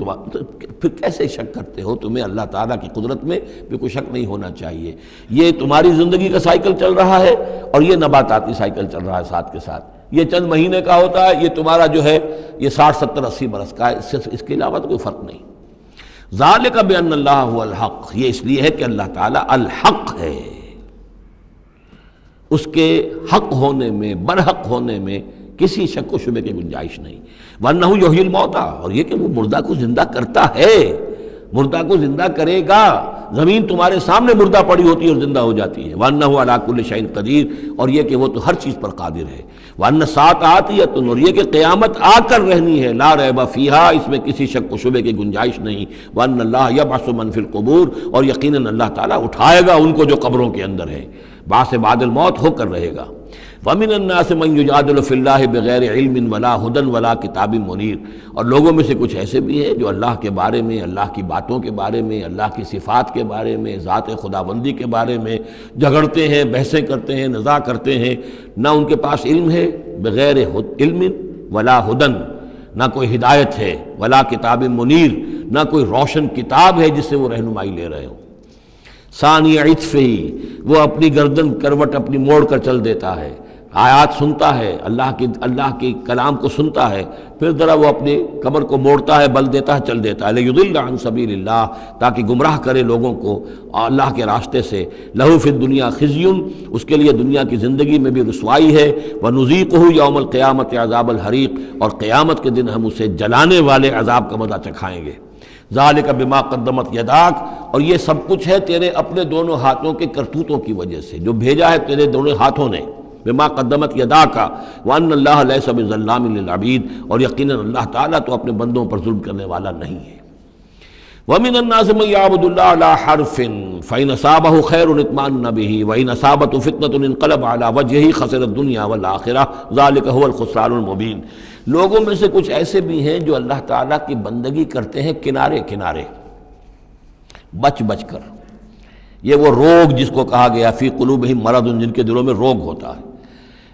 پھر کیسے شک کرتے ہو؟ تمہیں اللہ تعالیٰ کی قدرت میں بھی کوئی شک نہیں ہونا چاہیے۔ یہ تمہاری زندگی کا سائیکل چل رہا ہے اور یہ نباتاتی سائیکل چل رہا ہے ساتھ کے ساتھ، یہ چند مہینے کا ہوتا ہے، یہ تمہارا جو ہے یہ 60 70 80 برس کا ہے، اس کے علاوہ تو کوئی فرق نہیں۔ ذالک بان اللہ هو الحق، یہ اس لیے ہے کہ اللہ تعالیٰ الحق ہے، اس کے حق ہونے میں، برحق ہونے میں کسی شک و شبے کی گنجائش نہیں۔ وَأَنَّهُ يُحْيِي الْمَوْتَىٰ، اور یہ کہ وہ مردہ کو زندہ کرتا ہے، مردہ کو زندہ کرے گا۔ زمین تمہارے سامنے مردہ پڑی ہوتی ہے اور زندہ ہو جاتی ہے۔ وَأَنَّهُ عَلَىٰ كُلِّ شَيْءٍ قَدِيرٌ، اور یہ کہ وہ تو ہر چیز پر قادر ہے۔ وَأَنَّ السَّاعَةَ آتِيَةٌ، اور یہ کہ قیامت آ کر رہنی ہے، لَا رَيْبَ فِيهَا، اس میں کسی شک و شبے کی گنجائش نہیں۔ وَأَنَّ اللَّهَ يَبْعَثُ مَن فِي الْقُبُورِ، اور یقیناً اللہ تعالیٰ اٹھائے گا ان کو جو قبروں کے اندر ہے۔ بعث بعد الموت ہو کر رہے گا۔ وَمِنَ النَّاسِ مَن يُجَادِلُ فِي اللَّهِ بِغَيْرِ عِلْمٍ وَلَا هُدًى وَلَا كِتَابٍ مُنِيرٍ، اور لوگوں میں سے کچھ ایسے بھی ہیں جو اللہ کے بارے میں، اللہ کی باتوں کے بارے میں، اللہ کی صفات کے بارے میں، ذات خداوندی کے بارے میں جھگڑتے ہیں، بحثیں کرتے ہیں، نزاع کرتے ہیں، نہ ان کے پاس علم ہے، بغیر علم ولا ہدن، نہ کوئی ہدایت ہے، ولا کتاب منیر، نہ کوئی روشن کتاب ہے جس سے وہ رہنمائی لے رہے ہوں۔ ثانی عطفہ، وہ اپنی گردن کروٹ اپنی موڑ کر چل دیتا ہے، آیات سنتا ہے، اللہ کی کلام کو سنتا ہے، پھر ذرا وہ اپنی کمر کو موڑتا ہے، بل دیتا ہے، چل دیتا ہے، لیضل عن سبیل اللہ، تاکہ گمراہ کرے لوگوں کو اللہ کے راستے سے۔ لہو فی الدنیا خزی، اس کے لیے دنیا کی زندگی میں بھی رسوائی ہے، ونذیقہ یوم القیامت عذاب الحریق، اور قیامت کے دن ہم اسے جلانے والے عذاب کا مزہ چکھائیں گے۔ ذالک بما قدمت یداک، اور یہ سب کچھ ہے تیرے اپنے دونوں ہاتھوں کے کرتوتوں کی وجہ سے، جو بھیجا ہے تیرے دونوں ہاتھوں نے، بما قدمت یداک، وان اللہ لیس بظلام للعبید، اور یقیناً اللہ تعالیٰ تو اپنے بندوں پر ظلم کرنے والا نہیں ہے۔ ومن الناس من يعبد الله على حرف فإن أصابه خير اطمأن به وإن أصابته فتنة انقلب على وجهه خسر الدنيا والآخرة ذلك هو الخسران المبين۔ لوگوں میں سے کچھ ایسے بھی ہیں جو اللہ تعالیٰ کی بندگی کرتے ہیں کنارے کنارے، بچ بچ کر۔ یہ وہ روگ جس کو کہا گیا فی قلوبہم مرض، جن کے دلوں میں روگ ہوتا ہے۔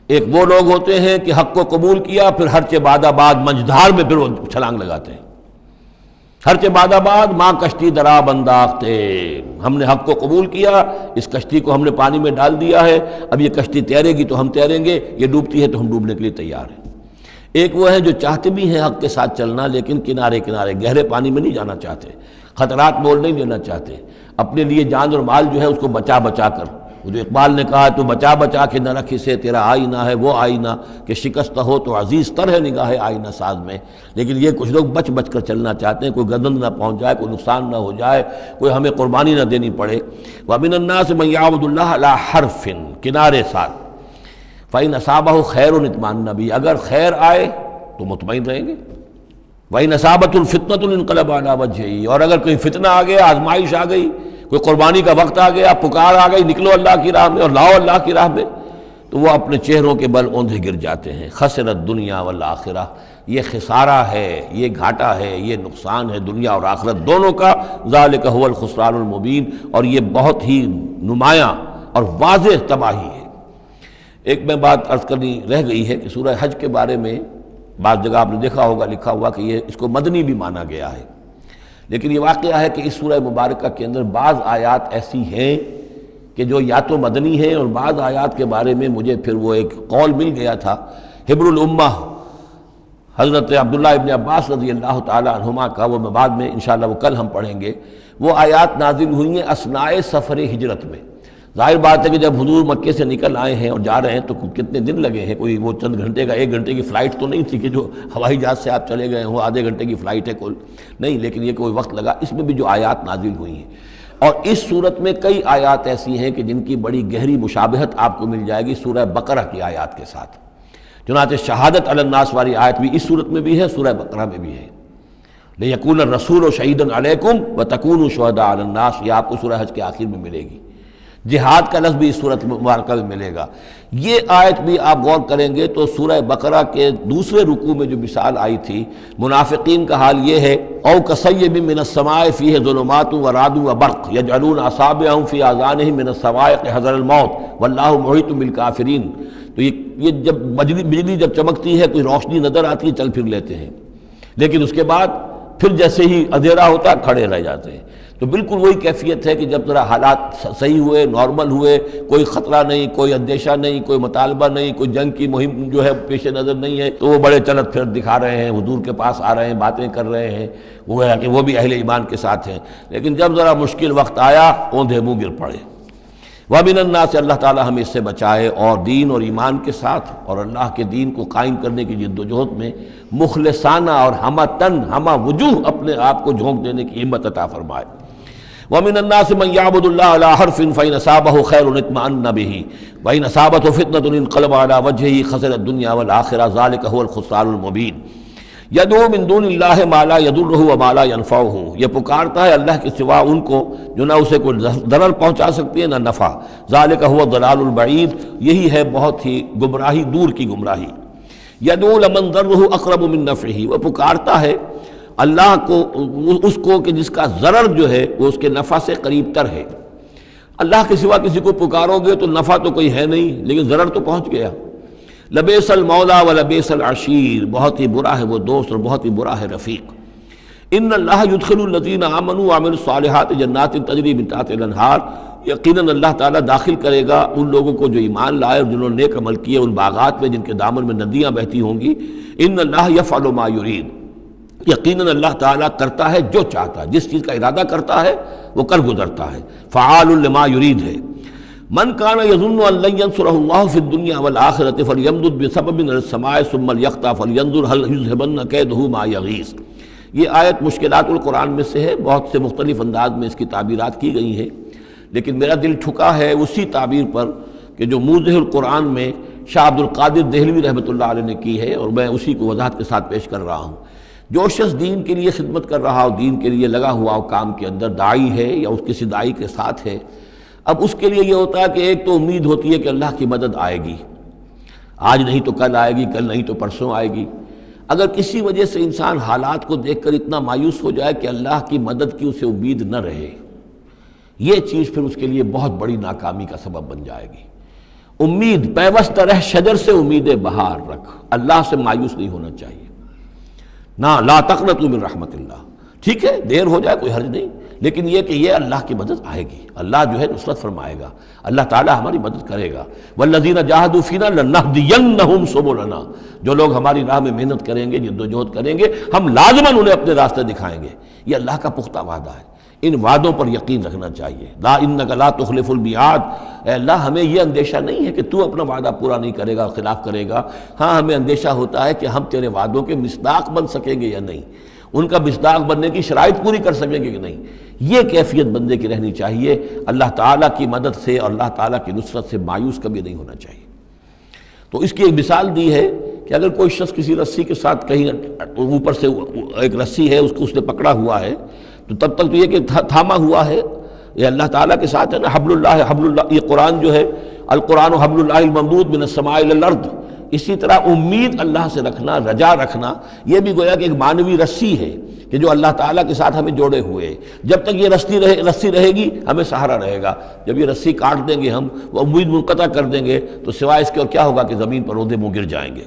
ایک وہ لوگ ہوتے ہیں کہ حق کو قبول کیا، پھر ہرچہ بعد آباد منجدھار میں پھر وہ چھلانگ لگاتے ہیں، ہرچہ بعد آباد ماں کشتی دراب انداختے، ہم نے حق کو قبول کیا، اس کشتی کو ہم نے پانی میں ڈال دیا ہے، اب یہ کشتی تیرے گی تو ہم تیریں گے، یہ ڈوبتی ہے تو ہم ڈوبنے کے لیے تیار ہیں۔ ایک وہ ہے جو چاہتے بھی ہیں حق کے ساتھ چلنا، لیکن کنارے کنارے گہرے پانی میں نہیں جانا چاہتے، خطرات مول نہیں لینا چاہتے، اپنے لیے جان اور مال جو ہے اس کو بچا بچا کر، وہ جو اقبال نے کہا تو بچا بچا کے نہ رکھ اسے تیرا آئینہ ہے وہ آئینہ کہ شکست ہو تو عزیز تر ہے نگاہ آئینہ ساز میں۔ لیکن یہ کچھ لوگ بچ بچ کر چلنا چاہتے ہیں، کوئی گردن نہ پہنچ جائے، کوئی نقصان نہ ہو جائے، کوئی ہمیں قربانی نہ دینی پڑے۔ وَمِنَ النَّاسِ مَن يَعْبُدُ اللَّهَ عَلَى حَرْفٍ، کنارے ساتھ، فَإِنْ أَصَابَهُ خَيْرٌ اطْمَأَنَّ بِهِ، اگر خیر آئے تو مطمئن رہیں گے، وَإِنْ أَصَابَتْهُ الْفِتْنَةُ انقلب عَلَى وَجْهِهِ، اور اگر کوئی فتنہ آ گیا، آزمائش آ گئی، کوئی قربانی کا وقت آ گیا، پکار آ گئی، نکلو اللہ کی راہ میں اور لاؤ اللہ کی راہ میں، تو وہ اپنے چہروں کے بل اوندھے گر جاتے ہیں۔ خسرت دنیا والآخرہ، یہ خسارہ ہے، یہ گھاٹا ہے، یہ نقصان ہے دنیا اور آخرت دونوں کا۔ ذالک هو الخسران المبین، اور یہ بہت ہی نمایاں اور واضح تباہی ہے۔ ایک میں بات عرض کرنی رہ گئی ہے کہ سورہ حج کے بارے میں بعض جگہ آپ نے دیکھا ہوگا لکھا ہوا کہ یہ اس کو مدنی بھی مانا گیا ہے، لیکن یہ واقعہ ہے کہ اس سورہ مبارکہ کے اندر بعض آیات ایسی ہیں کہ جو یا تو مدنی ہیں، اور بعض آیات کے بارے میں مجھے پھر وہ ایک قول مل گیا تھا حبر الامہ حضرت عبداللہ ابن عباس رضی اللہ تعالی عنہما کا، وہ میں بعد میں انشاءاللہ وہ کل ہم پڑھیں گے۔ وہ آیات نازل ہوئی ہیں اثناء سفر ہجرت میں۔ ظاہر بات ہے کہ جب حضور مکے سے نکل آئے ہیں اور جا رہے ہیں تو کتنے دن لگے ہیں، کوئی وہ چند گھنٹے کا، 1 گھنٹے کی فلائٹ تو نہیں تھی کہ جو ہوائی جہاز سے آپ چلے گئے ہوں، آدھے گھنٹے کی فلائٹ ہے کل نہیں، لیکن یہ کوئی وقت لگا۔ اس میں بھی جو آیات نازل ہوئی ہیں، اور اس صورت میں کئی آیات ایسی ہیں کہ جن کی بڑی گہری مشابہت آپ کو مل جائے گی سورہ بقرہ کی آیات کے ساتھ۔ چنانچہ شہادت علی الناس والی آیت بھی اس صورت میں بھی ہے، سورہ بقرہ میں بھی ہے، لِيَكُونَ الرَّسُولُ شَهِيدًا عَلَيْكُمْ وَتَكُونُوا شُهَدَاءَ عَلَى النَّاسِ، یہ آپ کو سورہ حج کے آخر میں ملے گی۔ جہاد کا لفظ بھی اس صورت مبارکہ میں ملے گا۔ یہ آیت بھی آپ غور کریں گے تو سورہ بقرہ کے دوسرے رکوع میں جو مثال آئی تھی، منافقین کا حال یہ ہے، او کصیب من السماء فیہ ظلمات ورعد وبرق یجعلون اصابعهم فی آذانہم من الصواعق حذر الموت واللہ محیط بالکافرین۔ تو یہ جب بجلی جب چمکتی ہے، کوئی روشنی نظر آتی ہے، چل پھر لیتے ہیں، لیکن اس کے بعد پھر جیسے ہی اندھیرا ہوتا ہے کھڑے رہ جاتے ہیں۔ تو بالکل وہی کیفیت ہے کہ جب ذرا حالات صحیح ہوئے، نارمل ہوئے، کوئی خطرہ نہیں، کوئی اندیشہ نہیں، کوئی مطالبہ نہیں، کوئی جنگ کی مہم جو ہے پیش نظر نہیں ہے، تو وہ بڑے چلت پھر دکھا رہے ہیں، حضور کے پاس آ رہے ہیں، باتیں کر رہے ہیں، وہ ہے کہ وہ بھی اہل ایمان کے ساتھ ہیں۔ لیکن جب ذرا مشکل وقت آیا، اوندھے منہ گر پڑے۔ وَمِنَ النَّاسِ، اللہ تعالی ہمیں اس سے بچائے، اور دین اور ایمان کے ساتھ اور اللہ کے دین کو قائم کرنے کی جد و جہد میں مخلصانہ اور ہمہ تن ہمہ وجوہ اپنے آپ کو جھونک دینے کی ہمت عطا فرمائے۔ وَمِنَ النَّاسِ مَن يَعْبُدُ اللَّهَ عَلَى حَرْفٍ فَإِنْ أَصَابَهُ خَيْرٌ اطْمَأَنَّ بِهِ وَإِنْ أَصَابَتْهُ فِتْنَةٌ انقلب عَلَى وَجْهِهِ خَسِرَ الدُّنْيَا وَالْآخِرَةَ ذَلِكَ هُوَ الْخُسْرَانُ الْمُبِينُ۔ یدعو من دون اللہ ما لا یضرہ وما لا ینفعہ، یہ پکارتا ہے اللہ کے سوا ان کو جو نہ اسے کوئی ضرر پہنچا سکتی ہے نہ نفع، ذالک هو الضلال البعید، یہی ہے بہت ہی گمراہی دور کی گمراہی۔ یدعو لمن ضرہ اقرب من نفعہ، وہ پکارتا ہے اللہ کو اس کو کہ جس کا ضرر جو ہے وہ اس کے نفع سے قریب تر ہے۔ اللہ کے سوا کسی کو پکارو گے تو نفع تو کوئی ہے نہیں لیکن ضرر تو پہنچ گیا۔ لبئس المولا ولبئس العشیر، بہت ہی برا ہے وہ دوست اور بہت ہی برا ہے رفیق۔ ان اللہ یدخل الذین آمنوا وعملوا الصالحات جنات تجری من تحتها الانہار، یقیناً اللہ تعالیٰ داخل کرے گا ان لوگوں کو جو ایمان لائے اور جنہوں نے نیک عمل کیے ان باغات میں جن کے دامن میں ندیاں بہتی ہوں گی۔ ان اللہ یفعل ما یرید، یقیناً اللہ تعالیٰ کرتا ہے جو چاہتا ہے، جس چیز کا ارادہ کرتا ہے وہ کر گزرتا ہے، فعال لما یرید ہے۔ من کان یظن ان لن ینصرہ اللہ فی الدنیا والآخرۃ فلیمدد بسبب من السماء ثم لیقطع فلینظر ہل یذہبن کیدہ ما یغیظ۔ یہ آیت مشکلات القرآن میں سے ہے، بہت سے مختلف انداز میں اس کی تعبیرات کی گئی ہیں، لیکن میرا دل ٹھکا ہے اسی تعبیر پر کہ جو موضح القرآن میں شاہ عبد القادر دہلوی رحمۃ اللہ علیہ نے کی ہے، اور میں اسی کو وضاحت کے ساتھ پیش کر رہا ہوں۔ جو شخص دین کے لیے خدمت کر رہا ہو، دین کے لیے لگا ہوا ہو کام کے اندر، داعی ہے یا اس کسی داعی کے ساتھ ہے، اب اس کے لیے یہ ہوتا ہے کہ ایک تو امید ہوتی ہے کہ اللہ کی مدد آئے گی، آج نہیں تو کل آئے گی، کل نہیں تو پرسوں آئے گی۔ اگر کسی وجہ سے انسان حالات کو دیکھ کر اتنا مایوس ہو جائے کہ اللہ کی مدد کی اسے امید نہ رہے، یہ چیز پھر اس کے لیے بہت بڑی ناکامی کا سبب بن جائے گی۔ امید پیوست رہ شجر سے امید بہار رکھ، اللہ سے مایوس نہیں ہونا چاہیے۔ نہ لا تقنطوا من رحمت اللہ، ٹھیک ہے دیر ہو جائے کوئی حرج نہیں، لیکن یہ کہ یہ اللہ کی مدد آئے گی، اللہ جو ہے نصرت فرمائے گا، اللہ تعالیٰ ہماری مدد کرے گا۔ والذین جاہدوا فینا لنہدینہم سبلنا، جو لوگ ہماری راہ میں محنت کریں گے، جدوجہد کریں گے، ہم لازماً انہیں اپنے راستے دکھائیں گے۔ یہ اللہ کا پختہ وعدہ ہے، ان وعدوں پر یقین رکھنا چاہیے۔ لا انک لا تخلف المیعاد، اے اللہ ہمیں یہ اندیشہ نہیں ہے کہ تو اپنا وعدہ پورا نہیں کرے گا، خلاف کرے گا، ہاں ہمیں اندیشہ ہوتا ہے کہ ہم تیرے وعدوں کے مصداق بن سکیں گے یا نہیں، ان کا مصداق بننے کی شرائط پوری کر سکیں گے کہ نہیں۔ یہ کیفیت بندے کی رہنی چاہیے، اللہ تعالیٰ کی مدد سے اور اللہ تعالیٰ کی نصرت سے مایوس کبھی نہیں ہونا چاہیے۔ تو اس کی ایک مثال دی ہے کہ اگر کوئی شخص کسی رسی کے ساتھ کہیں اوپر سے ایک رسی ہے اس کو اس نے پکڑا ہوا ہے، تو تب تک تو یہ کہ تھاما ہوا ہے، یہ اللہ تعالیٰ کے ساتھ ہے نا، حبل اللہ حبل اللہ، یہ قرآن جو ہے القرآن حبل اللہ الممدود من السماء الی الارض، اسی طرح امید اللہ سے رکھنا، رجا رکھنا، یہ بھی گویا کہ ایک معنوی رسی ہے کہ جو اللہ تعالیٰ کے ساتھ ہمیں جوڑے ہوئے، جب تک یہ رسی رہے گی ہمیں سہارا رہے گا، جب یہ رسی کاٹ دیں گے ہم، وہ امید منقطع کر دیں گے تو سوائے اس کے اور کیا ہوگا کہ زمین پر رودے منہ گر جائیں گے۔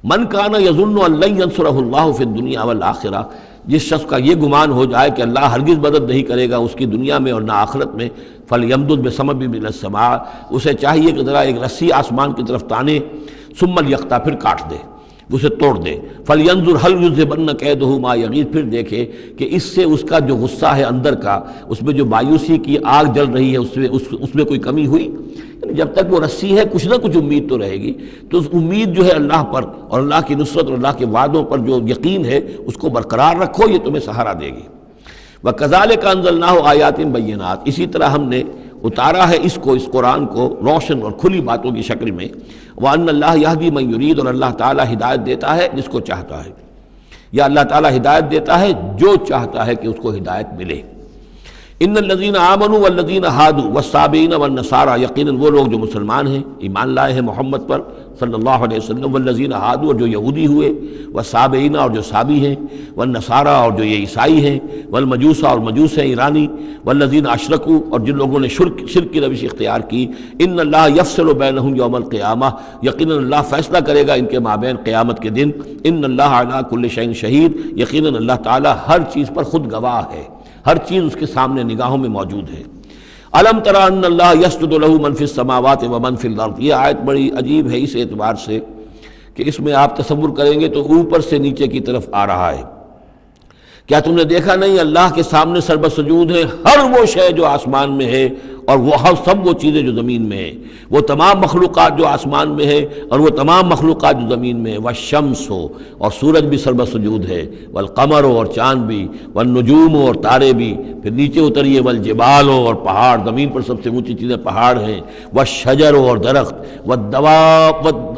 من کان یظن ان لن ینصرہ اللہ فی الدنیا والآخرہ، جس شخص کا یہ گمان ہو جائے کہ اللہ ہرگز مدد نہیں کرے گا اس کی دنیا میں اور نہ آخرت میں، فلیمدد بسبب من السماء، اسے چاہیے کہ ذرا ایک رسی آسمان کی طرف تانے، ثم لیقطع، پھر کاٹ دے، اسے توڑ دے، فلینظر هل یذهبن کیدہ ما یغیظ، پھر دیکھے کہ اس سے اس کا جو غصہ ہے اندر کا، اس میں جو مایوسی کی آگ جل رہی ہے اس میں کوئی کمی ہوئی، یعنی جب تک وہ رسی ہے کچھ نہ کچھ امید تو رہے گی، تو اس امید جو ہے اللہ پر اور اللہ کی نصرت اور اللہ کے وعدوں پر جو یقین ہے اس کو برقرار رکھو، یہ تمہیں سہارا دے گی۔ وَكَذَلِكَ أَنزَلْنَاهُ آيَاتٍ بَيِّنَاتٍ، اسی طرح ہم نے اتارا ہے اس قرآن کو روشن اور کھلی باتوں کی شکل میں۔ وَأَنَّ اللَّهَ يَهْدِي مَن يُرِيدُ، اور اللہ تعالیٰ ہدایت دیتا ہے جس کو چاہتا ہے، یا اللہ تعالیٰ ہدایت دیتا ہے جو چاہتا ہے کہ اس کو ہدایت ملے۔ ان الذین آمنوا والذین ہادوا والصابئین والنصارى، یقیناً وہ لوگ جو مسلمان ہیں، ایمان لائے ہیں محمد پر صلی اللہ علیہ وسلم، والذین ہادوا، اور جو یہودی ہوئے، والصابئین، اور جو صابی ہیں، والنصارى، اور جو یہ عیسائی ہیں، والمجوس، اور مجوس ہیں ایرانی، والذین اشرکوا، اور جن لوگوں نے شرک کی روش اختیار کی، ان اللہ یفصل بینہم یوم القیامہ، یقیناً اللہ فیصلہ کرے گا ان کے مابین قیامت کے دن۔ ان اللہ علی کل شیء شہید، یقیناً اللہ تعالیٰ ہر چیز پر خود گواہ ہے، ہر چیز اس کے سامنے نگاہوں میں موجود ہے۔ الم تری ان اللہ یسجد لہ من فی السماوات ومن فی الارض، یہ آیت بڑی عجیب ہے اس اعتبار سے کہ اس میں آپ تصور کریں گے تو اوپر سے نیچے کی طرف آ رہا ہے۔ کیا تم نے دیکھا نہیں اللہ کے سامنے سربسجود ہے ہر وہ شے جو آسمان میں ہے اور وہ سب وہ چیزیں جو زمین میں ہیں، وہ تمام مخلوقات جو آسمان میں ہے اور وہ تمام مخلوقات جو زمین میں ہے، والشمس ہو اور سورج بھی سربہ سجود ہے، والقمر ہو اور چاند بھی، والنجوم ہو اور تارے بھی، پھر نیچے اتریے والجبال ہو اور پہاڑ، زمین پر سب سے اونچی چیزیں پہاڑ ہیں، والشجر ہو اور درخت،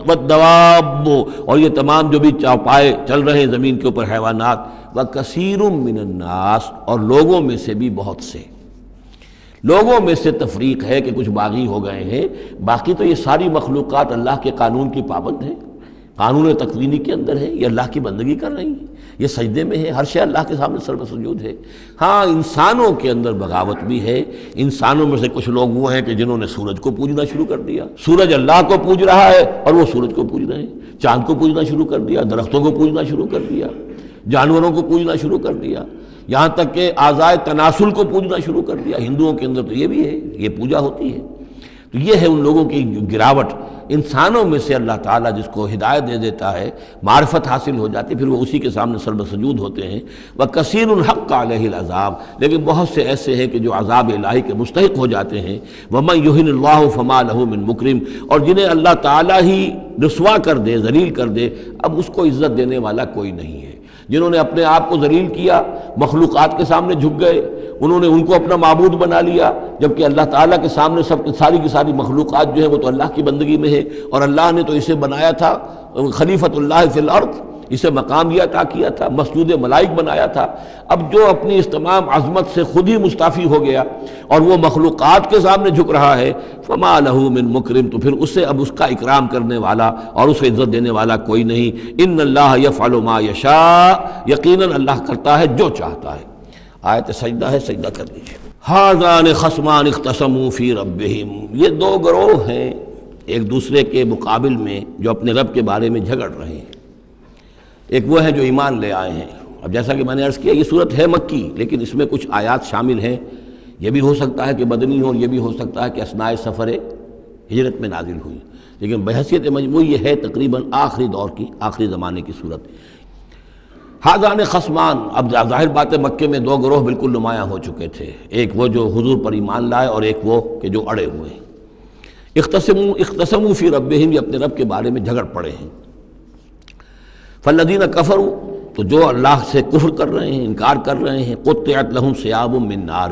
والدواب اور یہ تمام جو بھی چوپائے چل رہے ہیں زمین کے اوپر حیوانات، وَكَثِيرٌ مِّنَ النَّاسِ اور لوگوں میں سے بھی بہت سے، لوگوں میں سے تفریق ہے کہ کچھ باغی ہو گئے ہیں، باقی تو یہ ساری مخلوقات اللہ کے قانون کی پابند ہیں، قانون تکوینی کے اندر ہے، یہ اللہ کی بندگی کر رہی ہیں، یہ سجدے میں ہے، ہر شے اللہ کے سامنے سر بسجود ہے۔ ہاں انسانوں کے اندر بغاوت بھی ہے، انسانوں میں سے کچھ لوگ وہ ہیں کہ جنہوں نے سورج کو پوجنا شروع کر دیا، سورج اللہ کو پوج رہا ہے اور وہ سورج کو پوج رہے ہیں، چاند کو پوجنا شروع کر دیا، درختوں کو پوجنا شروع کر دیا، جانوروں کو پوجنا شروع کر دیا، یہاں تک کہ اعضائے تناسل کو پوجنا شروع کر دیا۔ ہندوؤں کے اندر تو یہ بھی ہے، یہ پوجا ہوتی ہے۔ تو یہ ہے ان لوگوں کی گراوٹ۔ انسانوں میں سے اللہ تعالیٰ جس کو ہدایت دے دیتا ہے، معرفت حاصل ہو جاتی، پھر وہ اسی کے سامنے سر بسجود ہوتے ہیں۔ وَكَثِيرٌ حَقَّ عَلَيْهِ الْعَذَابُ لیکن بہت سے ایسے ہیں کہ جو عذاب الہی کے مستحق ہو جاتے ہیں۔ وَمَن يُهِنِ اللَّهُ فَمَا لَهُ مِن مُكْرِمٍ اور جنہیں اللہ تعالیٰ ہی رسوا کر دے، ذلیل کر دے، اب اس کو عزت دینے والا کوئی نہیں ہے۔ جنہوں نے اپنے آپ کو ذلیل کیا، مخلوقات کے سامنے جھک گئے، انہوں نے ان کو اپنا معبود بنا لیا، جبکہ اللہ تعالیٰ کے سامنے ساری کی ساری مخلوقات جو ہے وہ تو اللہ کی بندگی میں ہے، اور اللہ نے تو اسے بنایا تھا خلیفۃ اللہ فی الارض، اسے مقام یہ عطا کیا تھا، مسجود ملائک بنایا تھا۔ اب جو اپنی اس تمام عظمت سے خود ہی مستعفی ہو گیا اور وہ مخلوقات کے سامنے جھک رہا ہے، فما لہ من مکرم تو پھر اسے اب اس کا اکرام کرنے والا اور اسے عزت دینے والا کوئی نہیں۔ ان اللہ یفعل ما یشاء یقیناً اللہ کرتا ہے جو چاہتا ہے۔ آیت سجدہ ہے، سجدہ کر لیجیے۔ ھذان خصمان اختصموا فی ربہم یہ دو گروہ ہیں ایک دوسرے کے مقابل میں جو اپنے رب کے بارے میں جھگڑ رہے ہیں۔ ایک وہ ہے جو ایمان لے آئے ہیں۔ اب جیسا کہ میں نے عرض کیا یہ صورت ہے مکی، لیکن اس میں کچھ آیات شامل ہیں، یہ بھی ہو سکتا ہے کہ مدنی ہو، یہ بھی ہو سکتا ہے کہ اثناء سفر ہجرت میں نازل ہوئی، لیکن بحیثیت مجموعی یہ ہے تقریباً آخری دور کی، آخری زمانے کی صورت۔ ھذان خصمان اب ظاہر بات ہے مکے میں دو گروہ بالکل نمایاں ہو چکے تھے، ایک وہ جو حضور پر ایمان لائے اور ایک وہ کہ جو اڑے ہوئے ہیں۔ اختصموا فی ربہم یہ اپنے رب کے بارے میں جھگڑ پڑے ہیں۔ فالذین کفروا تو جو اللہ سے کفر کر رہے ہیں، انکار کر رہے ہیں، قطعت لہم ثیاب من نار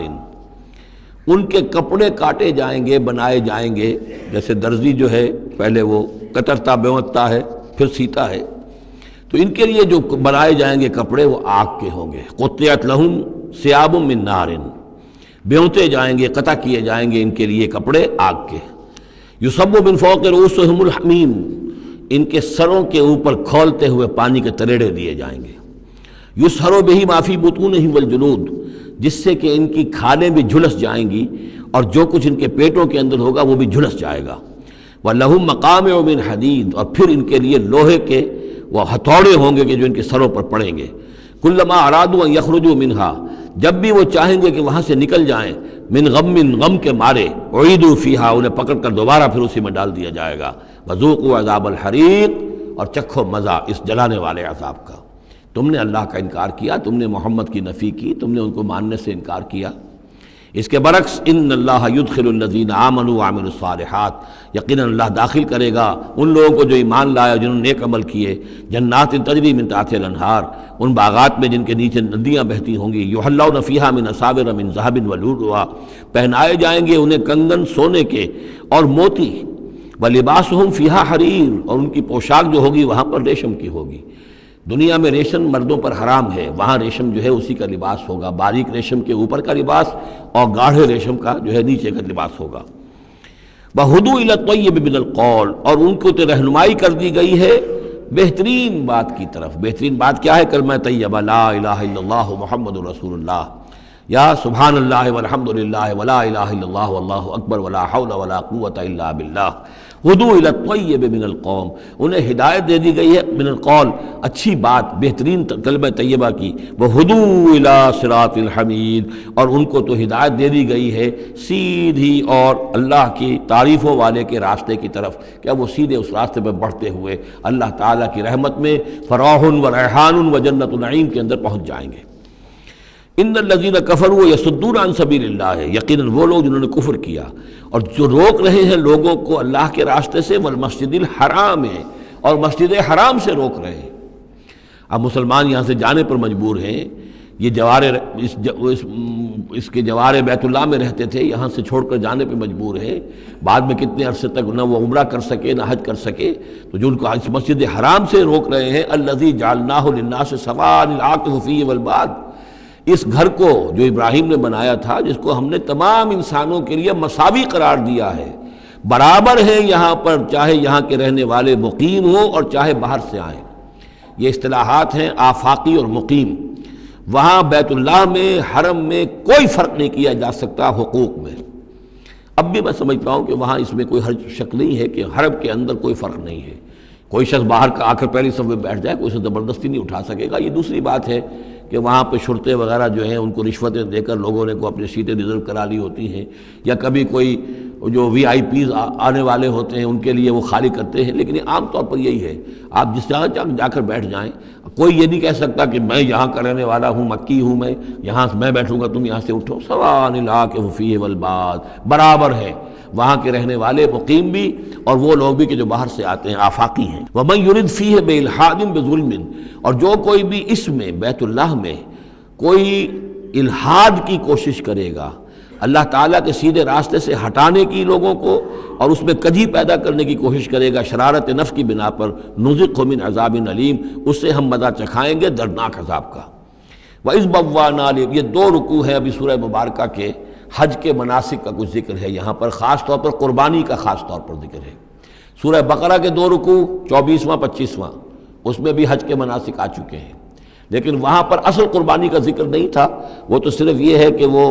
ان کے کپڑے کاٹے جائیں گے، بنائے جائیں گے، جیسے درزی جو ہے پہلے وہ کترتا بیوتتا ہے پھر سیتا ہے، تو ان کے لیے جو بنائے جائیں گے کپڑے وہ آگ کے ہوں گے۔ قطعت لہم ثیاب من نار بیوتے جائیں گے، قطع کیے جائیں گے ان کے لیے کپڑے آگ کے۔ یصب من فوق رؤوسہم الحمیم ان کے سروں کے اوپر کھولتے ہوئے پانی کے تریڑے دیے جائیں گے۔ یسحر بہ ما فی بطونہم والجلود جس سے کہ ان کی کھالیں بھی جھلس جائیں گی اور جو کچھ ان کے پیٹوں کے اندر ہوگا وہ بھی جھلس جائے گا۔ وَلَهُم مَّقَامِعُ مِنْ حَدِيدٍ اور پھر ان کے لیے لوہے کے وہ ہتھوڑے ہوں گے کہ جو ان کے سروں پر پڑیں گے۔ كُلَّمَا أَرَادُوا أَن يَخْرُجُوا مِنْهَا جب بھی وہ چاہیں گے کہ وہاں سے نکل جائیں، من غم کے مارے، اعیدوا فیہا انہیں پکڑ کر دوبارہ پھر اسی میں ڈال دیا جائے گا۔ وذوقوا عذاب الحریق اور چکھو مزہ اس جلانے والے عذاب کا۔ تم نے اللہ کا انکار کیا، تم نے محمد کی نفی کی، تم نے ان کو ماننے سے انکار کیا۔ اس کے برعکس ان اللہ یدخل الذین آمنوا وعملوا الصالحات یقیناً اللہ داخل کرے گا ان لوگوں کو جو ایمان لائے جنہوں نے نیک عمل کیے، جنات تجری من تحتها الانہار ان باغات میں جن کے نیچے ندیاں بہتی ہوں گی، یحلون فیہا من اساور من ذہب ولؤلؤا پہنائے جائیں گے انہیں کنگن سونے کے اور موتی، ولباسہم فیہا حریر اور ان کی پوشاک جو ہوگی وہاں پر ریشم کی ہوگی۔ دنیا میں ریشم مردوں پر حرام ہے، وہاں ریشم جو ہے اسی کا لباس ہوگا، باریک ریشم کے اوپر کا لباس اور گاڑھے ریشم کا جو ہے نیچے کا لباس ہوگا۔ وَہُدُوا إِلَى الطَّيِّبِ مِنَ الْقَوْلِ اور ان کو تو رہنمائی کر دی گئی ہے بہترین بات کی طرف۔ بہترین بات کیا ہے؟ کلمہ طیبہ لا الہ الا اللہ محمد رسول اللہ، یا سبحان اللہ والحمد للہ ولا الہ الا اللہ واللہ اکبر ولا حول ولا قوت الا باللہ۔ ہدوا الی الطیب من القول انہیں ہدایت دے دی گئی ہے من القول اچھی بات بہترین کلمہ طیبہ کی، وہدوا الی صراط الحمید اور ان کو تو ہدایت دے دی گئی ہے سیدھی اور اللہ کی تعریفوں والے کے راستے کی طرف، کہ وہ سیدھے اس راستے پہ بڑھتے ہوئے اللہ تعالیٰ کی رحمت میں فراح و ریحان و جنت النعیم کے اندر پہنچ جائیں گے۔ ان الذین کفروا یصدون عن سبیل اللہ ہے، یقیناً وہ لوگ جنہوں نے کفر کیا اور جو روک رہے ہیں لوگوں کو اللہ کے راستے سے، والمسجد الحرام ہے، اور مسجد حرام سے روک رہے ہیں۔ اب مسلمان یہاں سے جانے پر مجبور ہیں، یہ اس کے جوار بیت اللہ میں رہتے تھے، یہاں سے چھوڑ کر جانے پہ مجبور ہیں، بعد میں کتنے عرصے تک نہ وہ عمرہ کر سکے نہ حج کر سکے، تو جو ان کو اس مسجد حرام سے روک رہے ہیں، الذی جعلناہ للناس سواء العاکف فیہ والباد، اس گھر کو جو ابراہیم نے بنایا تھا، جس کو ہم نے تمام انسانوں کے لیے مساوی قرار دیا ہے، برابر ہیں یہاں پر، چاہے یہاں کے رہنے والے مقیم ہوں اور چاہے باہر سے آئیں۔ یہ اصطلاحات ہیں آفاقی اور مقیم۔ وہاں بیت اللہ میں، حرم میں کوئی فرق نہیں کیا جا سکتا حقوق میں۔ اب بھی میں سمجھتا ہوں کہ وہاں اس میں کوئی حرج شک نہیں ہے کہ حرم کے اندر کوئی فرق نہیں ہے۔ کوئی شخص باہر کا آ کر پہلی صف میں بیٹھ جائے، کوئی اسے زبردستی نہیں اٹھا سکے گا۔ یہ دوسری بات ہے کہ وہاں پہ شرطے وغیرہ جو ہیں ان کو رشوتیں دے کر لوگوں نے کو اپنی سیٹیں ریزرو کرا لی ہوتی ہیں، یا کبھی کوئی جو وی آئی پیز آنے والے ہوتے ہیں ان کے لیے وہ خالی کرتے ہیں، لیکن عام طور پر یہی ہے، آپ جس جگہ جا کر بیٹھ جائیں، کوئی یہ نہیں کہہ سکتا کہ میں یہاں کا رہنے والا ہوں، مکی ہوں، میں بیٹھوں گا تم یہاں سے اٹھو۔ سواء العاکف فیہ والباد، برابر ہے وہاں کے رہنے والے مقیم بھی اور وہ لوگ بھی کہ جو باہر سے آتے ہیں، آفاقی ہیں۔ وَمَن يُرِدْ فِيهِ بِإِلْحَادٍ بِظُلْمٍ، اور جو کوئی بھی اس میں بیت اللہ میں کوئی الحاد کی کوشش کرے گا، اللہ تعالیٰ کے سیدھے راستے سے ہٹانے کی لوگوں کو، اور اس میں کجی پیدا کرنے کی کوشش کرے گا شرارت نفس کی بنا پر، نُذِقْهُ مِنْ عَذَابٍ أَلِيمٍ، اس سے ہم مزہ چکھائیں گے دردناک عذاب کا۔ وَإِذْ بَوَّأْنَا یہ دو رکوع ہے ابھی سورہ مبارکہ کے، حج کے مناسک کا کچھ ذکر ہے یہاں پر، خاص طور پر قربانی کا خاص طور پر ذکر ہے۔ سورہ بقرہ کے دو رکوع 24واں 25واں، اس میں بھی حج کے مناسک آ چکے ہیں، لیکن وہاں پر اصل قربانی کا ذکر نہیں تھا، وہ تو صرف یہ ہے کہ وہ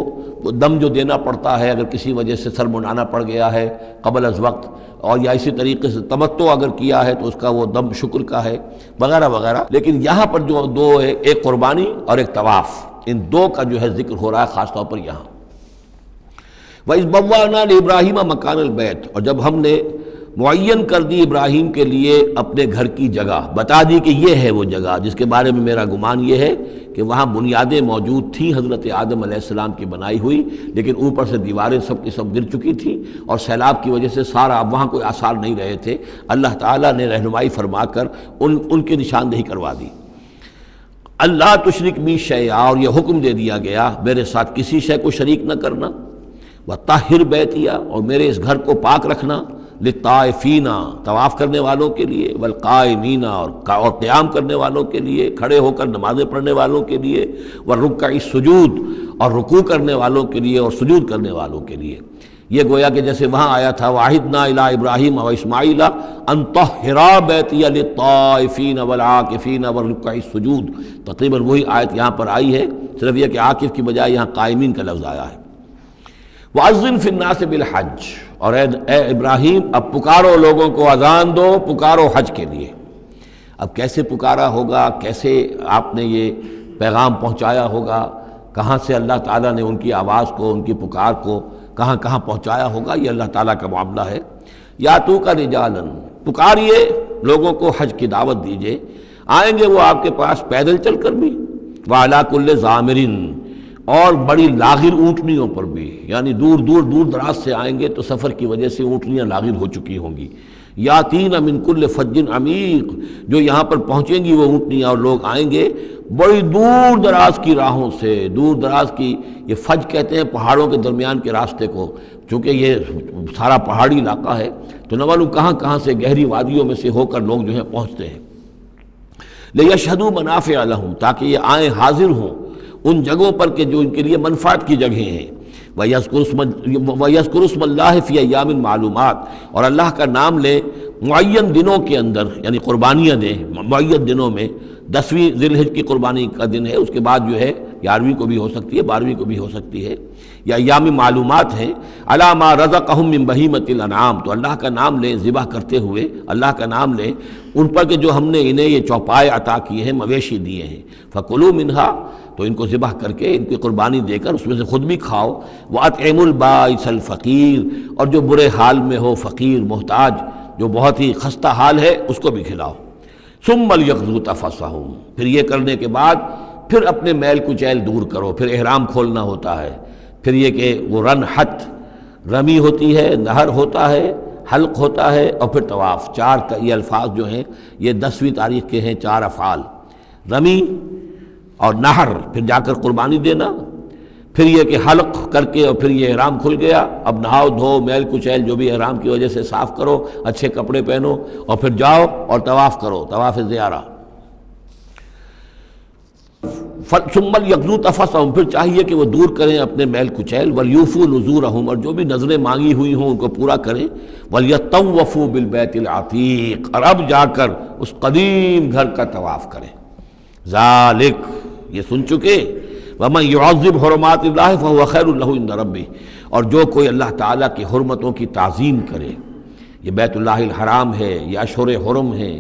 دم جو دینا پڑتا ہے اگر کسی وجہ سے سر منڈانا پڑ گیا ہے قبل از وقت، اور یا اسی طریقے سے تمتع اگر کیا ہے تو اس کا وہ دم شکر کا ہے وغیرہ وغیرہ۔ لیکن یہاں پر جو دو ہے، ایک قربانی اور ایک طواف، ان دو کا جو ہے ذکر ہو رہا ہے خاص طور پر یہاں۔ وَإِذْ بَوَّأْنَا لِإِبْرَاهِيمَ مَكَانَ الْبَيْتِ، اور جب ہم نے معین کر دی ابراہیم کے لیے اپنے گھر کی جگہ، بتا دی کہ یہ ہے وہ جگہ جس کے بارے میں میرا گمان یہ ہے کہ وہاں بنیادیں موجود تھیں حضرت آدم علیہ السلام کی بنائی ہوئی، لیکن اوپر سے دیواریں سب کی سب گر چکی تھیں اور سیلاب کی وجہ سے سارا اب وہاں کوئی آثار نہیں رہے تھے۔ اللہ تعالیٰ نے رہنمائی فرما کر ان کی نشاندہی کروا دی۔ اللہ تشرک بی شیئا، اور یہ حکم دے دیا گیا میرے ساتھ کسی شے کو شریک نہ کرنا، وطہر بیتیا، اور میرے اس گھر کو پاک رکھنا، للطائفین، طواف کرنے والوں کے لیے، والقائمین، اور قیام کرنے والوں کے لیے، کھڑے ہو کر نمازیں پڑھنے والوں کے لیے، والرکع السجود، اور رکوع کرنے والوں کے لیے اور سجود کرنے والوں کے لیے۔ یہ گویا کہ جیسے وہاں آیا تھا وَعَهِدْنَا إِلَىٰ إِبْرَاهِيمَ وَإِسْمَاعِيلَ أَن طَهِّرَا بَيْتِيَ لِلطَّائِفِينَ وَالْعَاكِفِينَ وَالرُّكَّعِ السُّجُودِ، تقریباً وہی آیت یہاں پر آئی ہے، صرف یہ کہ عاکف کی بجائے یہاں قائمین کا لفظ آیا ہے۔ وَأَذِّن فِي النَّاسِ بِالْحَجِّ، اور اے ابراہیم اب پکارو لوگوں کو، اذان دو، پکارو حج کے لیے۔ اب کیسے پکارا ہوگا، کیسے آپ نے یہ پیغام پہنچایا ہوگا، کہاں سے اللہ تعالیٰ نے ان کی آواز کو، ان کی پکار کو کہاں کہاں پہنچایا ہوگا، یہ اللہ تعالیٰ کا معاملہ ہے۔ یا تو کا رجالن، پکاریے لوگوں کو، حج کی دعوت دیجئے، آئیں گے وہ آپ کے پاس پیدل چل کر بھی، وعلیٰ کل ضامر، اور بڑی لاغر اونٹنیوں پر بھی، یعنی دور دراز سے آئیں گے تو سفر کی وجہ سے اونٹنیاں لاغر ہو چکی ہوں گی۔ یاتین من کل فج عمیق، جو یہاں پر پہنچیں گی وہ اونٹنیاں اور لوگ آئیں گے بڑی دور دراز کی راہوں سے، دور دراز کی، یہ فج کہتے ہیں پہاڑوں کے درمیان کے راستے کو، چونکہ یہ سارا پہاڑی علاقہ ہے تو نہ معلوم کہاں کہاں سے گہری وادیوں میں سے ہو کر لوگ جو ہیں پہنچتے ہیں۔ لیشہدوا منافع لہم، تاکہ یہ آئیں حاضر ہوں ان جگہوں پر کہ جو ان کے لیے منفعت کی جگہیں ہیں۔ وَيَذْكُرُ اسْمَ اللَّهِ فِي أَيَّامٍ مَعْلُومَاتٍ، اور اللہ کا نام لے معین دنوں کے اندر، یعنی قربانیاں دیں معین دنوں میں۔ 10ویں ذی الحجہ کی قربانی کا دن ہے، اس کے بعد جو ہے 11ویں کو بھی ہو سکتی ہے، 12ویں کو بھی ہو سکتی ہے، یا ایام معلومات ہیں۔ عَلَىٰ مَا رَزَقَهُم مِّن بَهِیمَةِ الْأَنْعَامِ، تو اللہ کا نام لیں ذبح کرتے ہوئے، اللہ کا نام لیں ان پر کہ جو ہم نے انہیں یہ چوپائے عطا کیے ہیں، مویشی دیے ہیں۔ فَكُلُوا مِنْهَا، تو ان کو ذبح کر کے ان کی قربانی دے کر اس میں سے خود بھی کھاؤ۔ وَأَطْعِمُوا الْبَائِسَ الْفَقِيرَ، اور جو برے حال میں ہو، فقیر محتاج جو بہت ہی خستہ حال ہے، اس کو بھی کھلاؤ۔ ثُمَّ لْيَقْضُوا تَفَثَّهُمْ، پھر یہ کرنے کے بعد پھر اپنے میل کچیل دور کرو، پھر احرام کھولنا ہوتا ہے، پھر یہ کہ وہ رن حت رمی ہوتی ہے، نہر ہوتا ہے، حلق ہوتا ہے، اور پھر طواف۔ چار یہ الفاظ جو ہیں یہ 10ویں تاریخ کے ہیں، 4 افعال، رمی اور نہر، پھر جا کر قربانی دینا، پھر یہ کہ حلق کر کے اور پھر یہ احرام کھل گیا، اب نہاؤ دھو، میل کچیل جو بھی احرام کی وجہ سے صاف کرو، اچھے کپڑے پہنو، اور پھر جاؤ اور طواف کرو، طواف زیارہ۔ ثم یقضوا تفثهم، پھر چاہیے کہ وہ دور کریں اپنے میل کچیل، ولیوفوا نذورهم، اور جو بھی نذریں مانگی ہوئی ہوں ان کو پورا کریں، ولیطوفوا بالبیت العتیق، اور اب جا کر اس قدیم گھر کا طواف کریں۔ ذالک، یہ سن چکے، ومن يعظم حرمات اللہ فهو خیر له عند ربہ، اور جو کوئی اللہ تعالیٰ کی حرمتوں کی تعظیم کرے، یہ بیت اللہ الحرام ہے، یہ اشہر حرم ہے،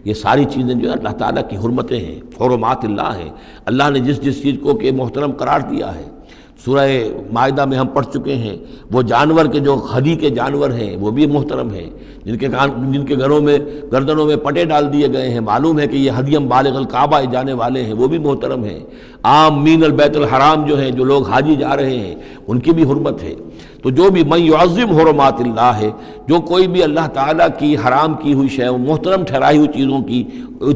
یہ ساری چیزیں جو ہے اللہ تعالیٰ کی حرمتیں ہیں، حرمات اللہ ہیں، اللہ نے جس جس چیز کو کہ محترم قرار دیا ہے۔ سورہ مائدہ میں ہم پڑھ چکے ہیں، وہ جانور کے جو ہدی کے جانور ہیں وہ بھی محترم ہیں، جن کے گھروں میں گردنوں میں پٹے ڈال دیے گئے ہیں، معلوم ہے کہ یہ ہدیم بالغ الکعبہ جانے والے ہیں، وہ بھی محترم ہیں۔ عام مین البیت الحرام جو ہیں، جو لوگ حاجی جا رہے ہیں، ان کی بھی حرمت ہے۔ تو جو بھی من یعظم حرمات اللہ ہے، جو کوئی بھی اللہ تعالیٰ کی حرام کی ہوئی شے، محترم ٹھہرائی ہوئی چیزوں کی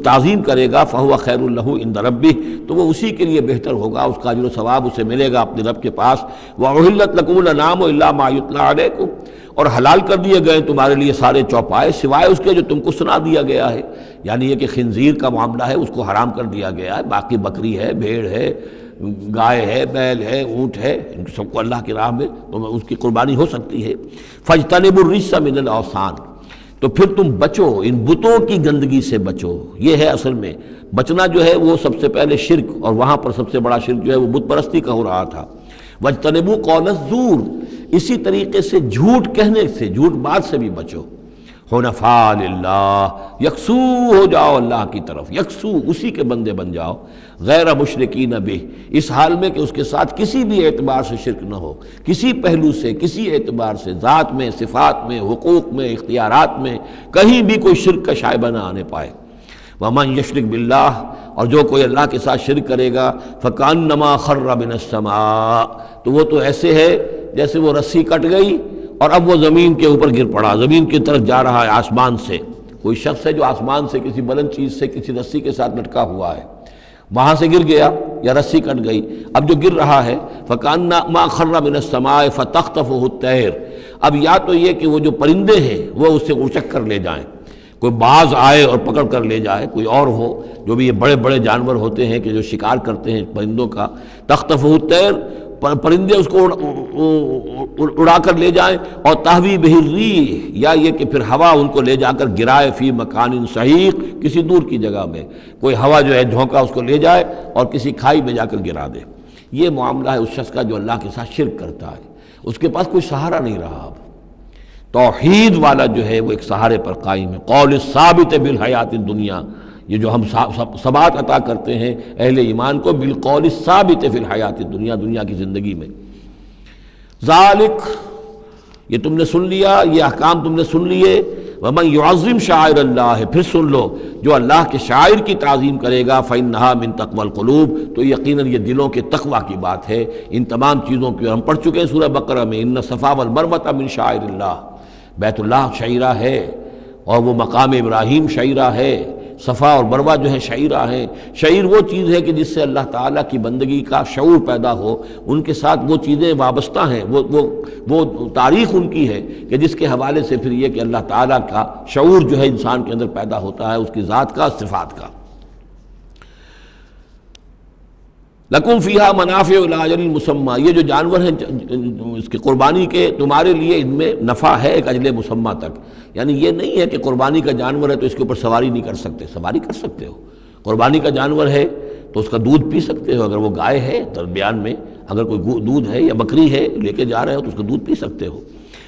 تعظیم کرے گا، فہو خیر لہ عند ربہ، تو وہ اسی کے لیے بہتر ہوگا، اس کا اجر و ثواب اسے ملے گا اپنے رب کے پاس۔ وَأُحِلَّتْ لَكُمُ الْأَنْعَامُ إِلَّا مَا يُتْلَىٰ عَلَيْكُمْ، اور حلال کر دیے گئے تمہارے لیے سارے چوپائے سوائے اس کے جو تم کو سنا دیا گیا ہے، یعنی یہ کہ خنزیر کا معاملہ ہے، اس کو حرام کر دیا گیا ہے، باقی بکری ہے، بھیڑ ہے، گائے ہے، بیل ہے، اونٹ ہے، ان سب کو اللہ کی راہ میں تو اس کی قربانی ہو سکتی ہے۔ فَاجْتَنِبُوا الرِّجْسَ مِنَ الْأَوْثَانِ، تو پھر تم بچو، ان بتوں کی گندگی سے بچو۔ یہ ہے اصل میں بچنا جو ہے وہ سب سے پہلے شرک، اور وہاں پر سب سے بڑا شرک جو ہے وہ بت پرستی کا ہو رہا تھا۔ وَاجْتَنِبُوا قَوْلَ الزُّورِ، اسی طریقے سے جھوٹ کہنے سے، جھوٹ بات سے بھی بچو۔ حنفاء للہ، یکسو ہو جاؤ اللہ کی طرف، یکسو اسی کے بندے بن جاؤ، غیر مشرکین بہ، اس حال میں کہ اس کے ساتھ کسی بھی اعتبار سے شرک نہ ہو، کسی پہلو سے، کسی اعتبار سے، ذات میں، صفات میں، حقوق میں، اختیارات میں، کہیں بھی کوئی شرک کا شائبہ نہ آنے پائے۔ وَمَن يُشْرِكْ بِاللَّهِ، اور جو کوئی اللہ کے ساتھ شرک کرے گا، فَكَأَنَّمَا خَرَّ مِنَ السَّمَاءِ، تو وہ تو ایسے ہے جیسے وہ رسی کٹ گئی اور اب وہ زمین کے اوپر گر پڑا، زمین کی طرف جا رہا ہے آسمان سے۔ کوئی شخص ہے جو آسمان سے کسی بلند چیز سے کسی رسی کے ساتھ لٹکا ہوا ہے، وہاں سے گر گیا یا رسی کٹ گئی، اب جو گر رہا ہے فَكَأَنَّمَا خَرَّ مِنَ السَّمَاءِ فَتَخْطَفُهُ الطَّيْرُ، اب یا تو یہ کہ وہ جو پرندے ہیں وہ اسے اچک کر لے جائیں، کوئی باز آئے اور پکڑ کر لے جائے، کوئی اور ہو، جو بھی یہ بڑے بڑے جانور ہوتے ہیں کہ جو شکار کرتے ہیں پرندوں کا، تخطفہ الطیر، پرندے اس کو اڑا کر لے جائیں، اور تہوی بہ الریح، یا یہ کہ پھر ہوا ان کو لے جا کر گرائے فی مکان صحیح، کسی دور کی جگہ میں کوئی ہوا جو ہے جھونکا اس کو لے جائے اور کسی کھائی میں جا کر گرا دے۔ یہ معاملہ ہے اس شخص کا جو اللہ کے ساتھ شرک کرتا ہے، اس کے پاس کوئی سہارا نہیں رہا۔ اب توحید والا جو ہے وہ ایک سہارے پر قائم ہے، قول ثابت بالحیات الدنیا، یہ جو ہم ثبات عطا کرتے ہیں اہل ایمان کو، بالقول ثابت فی الحیات الدنیا، دنیا کی زندگی میں۔ ذالک، یہ تم نے سن لیا، یہ احکام تم نے سن لیے۔ ومن یعظم شعائر اللہ، پھر سن لو جو اللہ کے شاعر کی تعظیم کرے گا، فإنہا من تقوی القلوب، تو یقیناً یہ دلوں کے تقوی کی بات ہے۔ ان تمام چیزوں کی ہم پڑھ چکے ہیں سورہ بقرہ میں، ان الصفا والمروۃ من شعائر اللہ، بیت اللہ شعیرہ ہے اور وہ مقام ابراہیم شعیرہ ہے، صفا اور مروہ جو ہے شعیرہ ہیں۔ شعیر وہ چیز ہے کہ جس سے اللہ تعالیٰ کی بندگی کا شعور پیدا ہو، ان کے ساتھ وہ چیزیں وابستہ ہیں، وہ تاریخ ان کی ہے کہ جس کے حوالے سے پھر یہ کہ اللہ تعالیٰ کا شعور جو ہے انسان کے اندر پیدا ہوتا ہے، اس کی ذات کا، صفات کا۔ لکم فیہا منافع الی اجل مسمى، یہ جو جانور ہیں اس کی قربانی کے، تمہارے لیے ان میں نفع ہے ایک اجل مسمى تک، یعنی یہ نہیں ہے کہ قربانی کا جانور ہے تو اس کے اوپر سواری نہیں کر سکتے، سواری کر سکتے ہو۔ قربانی کا جانور ہے تو اس کا دودھ پی سکتے ہو، اگر وہ گائے ہے درمیان میں اگر کوئی دودھ ہے یا بکری ہے لے کے جا رہے ہو تو اس کا دودھ پی سکتے ہو۔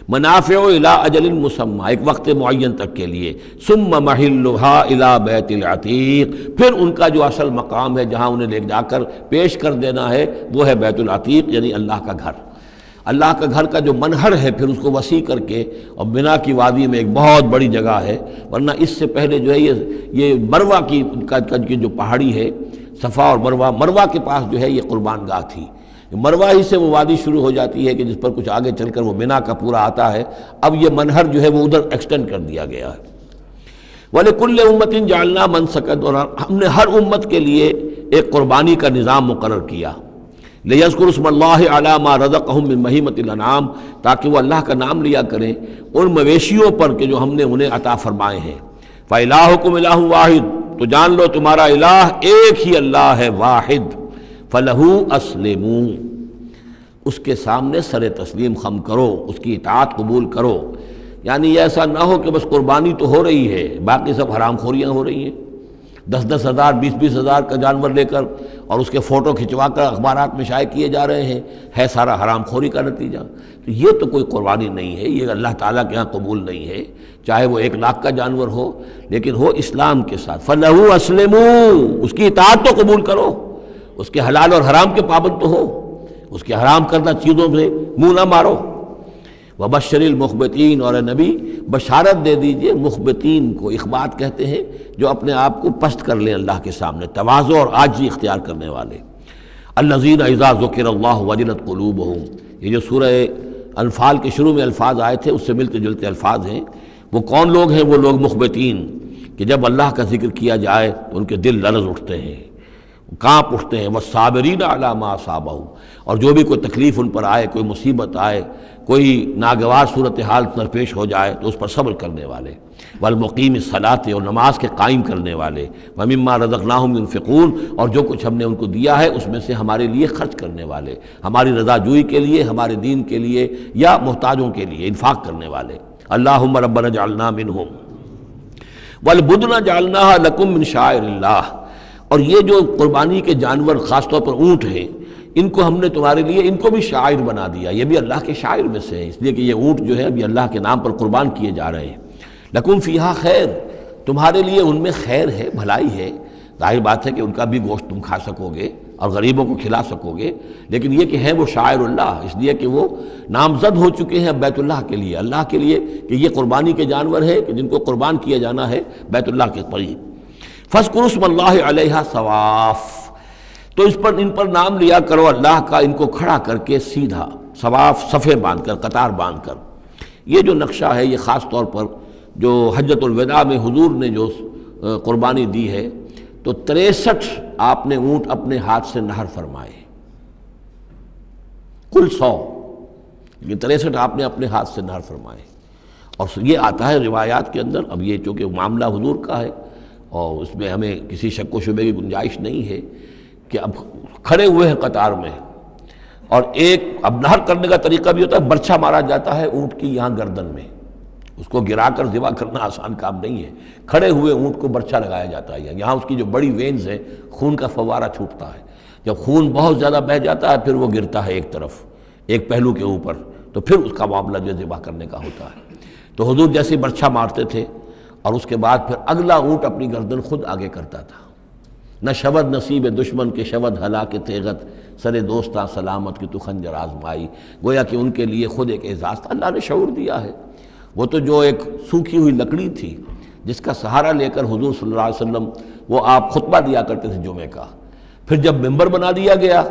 منافع الی اجل مسمى، ایک وقت معین تک کے لیے۔ ثم محلها الی بیت العتیق، پھر ان کا جو اصل مقام ہے جہاں انہیں لے جا کر پیش کر دینا ہے وہ ہے بیت العتیق، یعنی اللہ کا گھر۔ اللہ کا گھر کا جو منہر ہے پھر اس کو وسیع کر کے، اور بنا کی وادی میں ایک بہت بڑی جگہ ہے، ورنہ اس سے پہلے جو ہے یہ مروہ کی جو پہاڑی ہے صفا اور مروہ کے پاس جو ہے یہ قربان گاہ تھی، مروہ ہی سے وہ وادی شروع ہو جاتی ہے کہ جس پر کچھ آگے چل کر وہ بنا کا پورا آتا ہے، اب یہ منہر جو ہے وہ ادھر ایکسٹینڈ کر دیا گیا ہے۔ وَلِكُلِّ أُمَّةٍ جَعَلْنَا مَنسَكًا، اور ہم نے ہر امت کے لیے ایک قربانی کا نظام مقرر کیا، لِيَذْكُرُوا اسْمَ اللَّهِ عَلَىٰ مَا رَزَقَهُم مِّن بَهِيمَةِ الْأَنْعَامِ، تاکہ وہ اللہ کا نام لیا کریں ان مویشیوں پر کہ جو ہم نے انہیں عطا فرمائے ہیں۔ فَإِلَٰهُكُمْ إِلَٰهٌ وَاحِدٌ، تو جان لو تمہارا الہ ایک ہی اللہ ہے، واحد۔ فَلَهُ أَسْلِمُوا، اس کے سامنے سر تسلیم خم کرو، اس کی اطاعت قبول کرو۔ یعنی ایسا نہ ہو کہ بس قربانی تو ہو رہی ہے، باقی سب حرام خوریاں ہو رہی ہیں، 10-10 ہزار 20-20 ہزار کا جانور لے کر اور اس کے فوٹو کھنچوا کر اخبارات میں شائع کیے جا رہے ہیں، ہے سارا حرام خوری کا نتیجہ۔ تو یہ تو کوئی قربانی نہیں ہے، یہ اللہ تعالیٰ کے ہاں قبول نہیں ہے، چاہے وہ 1 لاکھ کا جانور ہو لیکن ہو اسلام کے ساتھ۔ فَلَهُ أَسْلِمُوا، اس کی اطاعت تو قبول کرو، اس کے حلال اور حرام کے پابند تو ہو، اس کے حرام کردہ چیزوں سے منہ نہ مارو۔ وَبَشِّرِ الْمُخْبِتِينَ، اور اے نبی بشارت دے دیجئے مخبتین کو، اخبات کہتے ہیں جو اپنے آپ کو پست کر لیں اللہ کے سامنے، تواضع اور عاجزی اختیار کرنے والے۔ الَّذِينَ إِذَا ذُكِرَ اللَّهُ وَجِلَتْ قُلُوبُهُمْ، یہ جو سورہ انفال کے شروع میں الفاظ آئے تھے اس سے ملتے جلتے الفاظ ہیں۔ وہ کون لوگ ہیں؟ وہ لوگ مخبتین کہ جب اللہ کا ذکر کیا جائے تو ان کے دل لرز اٹھتے ہیں، کانپ اٹھتے ہیں۔ وَالصَّابِرِينَ عَلَىٰ مَا أَصَابَهُمْ، اور جو بھی کوئی تکلیف ان پر آئے، کوئی مصیبت آئے، کوئی ناگوار صورتحال درپیش ہو جائے تو اس پر صبر کرنے والے۔ والمقیم الصلاۃ، اور نماز کے قائم کرنے والے۔ ومما رزقناہم ينفقون، اور جو کچھ ہم نے ان کو دیا ہے اس میں سے ہمارے لیے خرچ کرنے والے، ہماری رضا جوئی کے لیے، ہمارے دین کے لیے یا محتاجوں کے لیے انفاق کرنے والے۔ اللہم ربنا اجعلنا منہم والبدن جعلناها لکم من شعائر اللہ، اور یہ جو قربانی کے جانور خاص طور پر اونٹ ہیں، ان کو ہم نے تمہارے لیے ان کو بھی شاعر بنا دیا، یہ بھی اللہ کے شاعر میں سے ہے، اس لیے کہ یہ اونٹ جو ہے ابھی اللہ کے نام پر قربان کیے جا رہے ہیں۔ لکم فیہا خیر، تمہارے لیے ان میں خیر ہے، بھلائی ہے۔ ظاہر بات ہے کہ ان کا بھی گوشت تم کھا سکو گے اور غریبوں کو کھلا سکو گے، لیکن یہ کہ ہیں وہ شاعر اللہ، اس لیے کہ وہ نامزد ہو چکے ہیں بیت اللہ کے لیے، اللہ کے لیے کہ یہ قربانی کے جانور ہے کہ جن کو قربان کیا جانا ہے بیت اللہ کے قریب۔ فاذکروا اسم اللہ علیہا صواف، تو اس پر ان پر نام لیا کرو اللہ کا، ان کو کھڑا کر کے سیدھا، صواف صفے باندھ کر، قطار باندھ کر۔ یہ جو نقشہ ہے یہ خاص طور پر جو حجۃ الوداع میں حضور نے جو قربانی دی ہے تو 63 آپ نے اونٹ اپنے ہاتھ سے نہر فرمائے، کل 100، یہ 63 آپ نے اپنے ہاتھ سے نہر فرمائے۔ اور یہ آتا ہے روایات کے اندر، اب یہ چونکہ معاملہ حضور کا ہے اور اس میں ہمیں کسی شک و شبے کی گنجائش نہیں ہے کہ اب کھڑے ہوئے ہیں قطار میں، اور ایک اب نہر کرنے کا طریقہ بھی ہوتا ہے، برچھا مارا جاتا ہے اونٹ کی یہاں گردن میں، اس کو گرا کر ذبح کرنا آسان کام نہیں ہے، کھڑے ہوئے اونٹ کو برچھا لگایا جاتا ہے، یہاں اس کی جو بڑی وینز ہے خون کا فوارہ چھوٹتا ہے، جب خون بہت زیادہ بہہ جاتا ہے پھر وہ گرتا ہے ایک طرف، ایک پہلو کے اوپر، تو پھر اس کا معاملہ جو ذبح کرنے کا ہوتا ہے۔ تو حضور جیسے برچھا مارتے تھے اور اس کے بعد پھر اگلا اونٹ اپنی گردن خود آگے کرتا تھا۔ نہ شود نصیب دشمن کے شود ہلاک تیغت، سر دوستاں سلامت کی تو خنجر آزمائی، گویا کہ ان کے لیے خود ایک اعزاز تھا، اللہ نے شعور دیا ہے۔ وہ تو جو ایک سوکھی ہوئی لکڑی تھی جس کا سہارا لے کر حضور صلی اللہ علیہ وسلم وہ آپ خطبہ دیا کرتے تھے جمعے کا، پھر جب ممبر بنا دیا گیا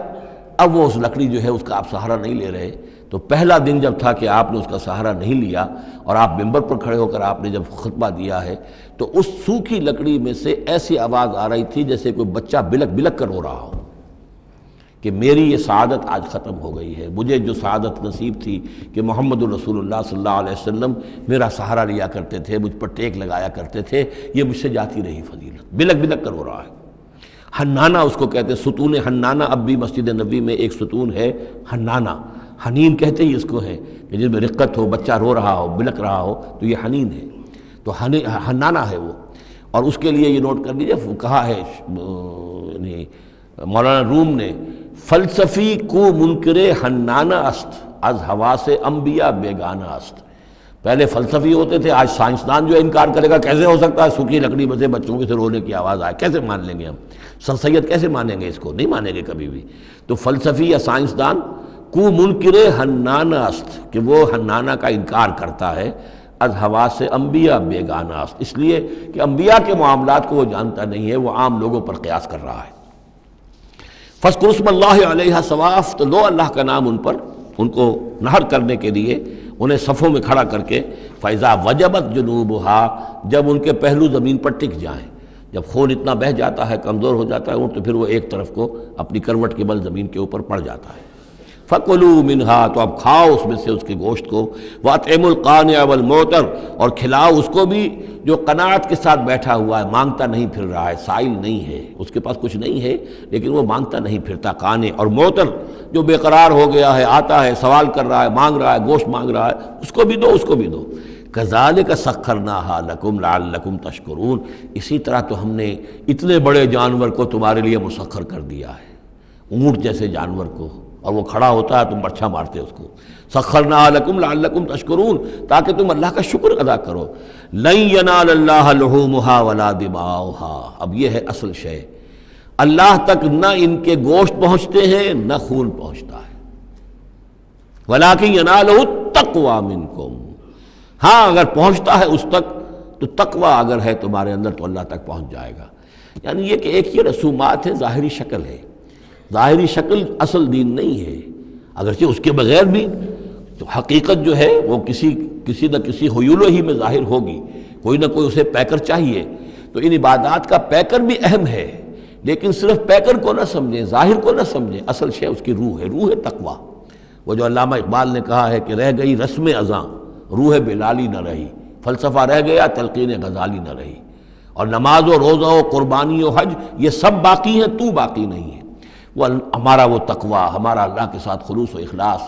اب وہ اس لکڑی جو ہے اس کا آپ سہارا نہیں لے رہے، تو پہلا دن جب تھا کہ آپ نے اس کا سہارا نہیں لیا اور آپ ممبر پر کھڑے ہو کر آپ نے جب خطبہ دیا ہے تو اس سوکھی لکڑی میں سے ایسی آواز آ رہی تھی جیسے کوئی بچہ بلک بلک کر رو رہا ہو کہ میری یہ سعادت آج ختم ہو گئی ہے، مجھے جو سعادت نصیب تھی کہ محمد الرسول اللہ صلی اللہ علیہ وسلم میرا سہارا لیا کرتے تھے، مجھ پر ٹیک لگایا کرتے تھے، یہ مجھ سے جاتی رہی فضیلت، بلک بلک کر رو رہا ہے۔ حنانہ اس کو کہتے ہیں، ستون حنانہ، اب بھی مسجد نبی میں ایک ستون ہے حنانہ، حنین کہتے ہی اس کو ہے کہ جس میں رقت ہو، بچہ رو رہا ہو، بلک رہا ہو تو یہ حنین ہے، تو حنانہ ہے وہ۔ اور اس کے لیے یہ نوٹ کر لیجیے، کہا ہے مولانا روم نے، فلسفی کو منکر حنانہ است، از حواس انبیاء بیگانہ است۔ پہلے فلسفی ہوتے تھے، آج سائنسدان جو انکار کرے گا کیسے ہو سکتا ہے سوکھی لکڑی میں سے بچوں کے سے رونے کی آواز آئے، کیسے مان لیں گے ہم؟ سر سید کیسے مانیں گے اس کو؟ نہیں مانیں گے کبھی بھی۔ تو فلسفی یا سائنسدان کو منکر حنانہ است، کہ وہ حنانہ کا انکار کرتا ہے، از حواس انبیاء بیگانہ است، اس لیے کہ انبیاء کے معاملات کو وہ جانتا نہیں ہے، وہ عام لوگوں پر قیاس کر رہا ہے۔ فاذکر اسم اللہ علیہا صواف، تو لو اللہ کا نام ان پر، ان کو نہر کرنے کے لیے انہیں صفوں میں کھڑا کر کے، فَإِذَا وَجَبَتْ جُنُوبُهَا، جب ان کے پہلو زمین پر ٹک جائیں، جب خون اتنا بہہ جاتا ہے، کمزور ہو جاتا ہے اونٹ، تو پھر وہ ایک طرف کو اپنی کروٹ کے بل زمین کے اوپر پڑ جاتا ہے۔ فَكُلُوا مِنْهَا، تو اب کھاؤ اس میں سے اس کے گوشت کو، وَأَطْعِمُوا الْقَانِعَ وَالْمُعْتَرَ، اور کھلاؤ اس کو بھی جو قناعت کے ساتھ بیٹھا ہوا ہے، مانگتا نہیں پھر رہا ہے، سائل نہیں ہے، اس کے پاس کچھ نہیں ہے لیکن وہ مانگتا نہیں پھرتا، قانع، اور معتر جو بے قرار ہو گیا ہے، آتا ہے، سوال کر رہا ہے، مانگ رہا ہے، گوشت مانگ رہا ہے، اس کو بھی دو، اس کو بھی دو۔ كَذَلِكَ سَخَّرْنَاهَا لَكُمْ لَعَلَّكُمْ تَشْكُرُونَ، اسی طرح تو ہم نے اتنے بڑے جانور کو تمہارے لیے مسخر کر دیا ہے، اونٹ جیسے جانور کو، اور وہ کھڑا ہوتا ہے تم برچھا مارتے اس کو، سخرناها لکم لعلکم تشکرون، تاکہ تم اللہ کا شکر ادا کرو۔ لن ینال اللہ لحومها ولا دماؤها، اب یہ ہے اصل شے، اللہ تک نہ ان کے گوشت پہنچتے ہیں نہ خون پہنچتا ہے، ولکن ینالہ التقوی منکم، ہاں اگر پہنچتا ہے اس تک تو تقوی اگر ہے تمہارے اندر تو اللہ تک پہنچ جائے گا۔ یعنی یہ کہ ایک یہ رسومات ہے، ظاہری شکل ہے، ظاہری شکل اصل دین نہیں ہے، اگرچہ اس کے بغیر بھی تو حقیقت جو ہے وہ کسی نہ کسی حیول ہی میں ظاہر ہوگی، کوئی نہ کوئی اسے پیکر چاہیے۔ تو ان عبادات کا پیکر بھی اہم ہے، لیکن صرف پیکر کو نہ سمجھیں، ظاہر کو نہ سمجھیں، اصل شے اس کی روح ہے، روح تقویٰ۔ وہ جو علامہ اقبال نے کہا ہے کہ رہ گئی رسم اذاں روح بلالی نہ رہی، فلسفہ رہ گیا تلقین غزالی نہ رہی، اور نماز و روزہ و قربانی و حج یہ سب باقی ہیں، تو باقی نہیں ہے۔ وہ ہمارا وہ تقویٰ، ہمارا اللہ کے ساتھ خلوص و اخلاص،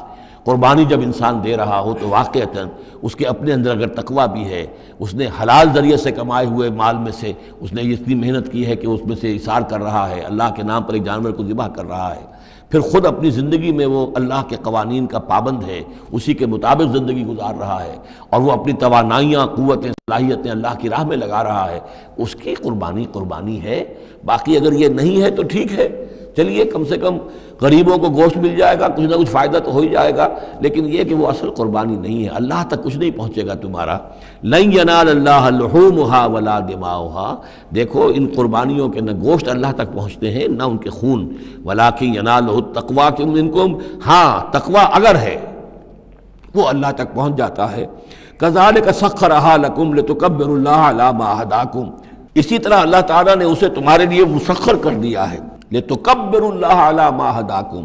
قربانی جب انسان دے رہا ہو تو واقعتاً اس کے اپنے اندر اگر تقویٰ بھی ہے، اس نے حلال ذریعے سے کمائے ہوئے مال میں سے اس نے اتنی محنت کی ہے کہ اس میں سے اِثار کر رہا ہے، اللہ کے نام پر ایک جانور کو ذبح کر رہا ہے، پھر خود اپنی زندگی میں وہ اللہ کے قوانین کا پابند ہے، اسی کے مطابق زندگی گزار رہا ہے، اور وہ اپنی توانائیاں، قوتیں، صلاحیتیں اللہ کی راہ میں لگا رہا ہے، اس کی قربانی ہے۔ باقی اگر یہ نہیں ہے تو ٹھیک ہے، چلیے کم سے کم غریبوں کو گوشت مل جائے گا، کچھ نہ کچھ فائدہ تو ہو ہی جائے گا، لیکن یہ کہ وہ اصل قربانی نہیں ہے، اللہ تک کچھ نہیں پہنچے گا تمہارا۔ لن ینال اللہ لحومها ولا دماؤها، دیکھو ان قربانیوں کے نہ گوشت اللہ تک پہنچتے ہیں نہ ان کے خون، ولکن ینالہ التقوی منکم، ہاں تقوی اگر ہے وہ اللہ تک پہنچ جاتا ہے۔ کذالک سخرھا لکم لتکبروا اللہ علی ما ھداکم، اسی طرح اللہ تعالیٰ نے اسے تمہارے لیے مسخر کر دیا ہے، لتکبروا اللہ علی ما ھداکم،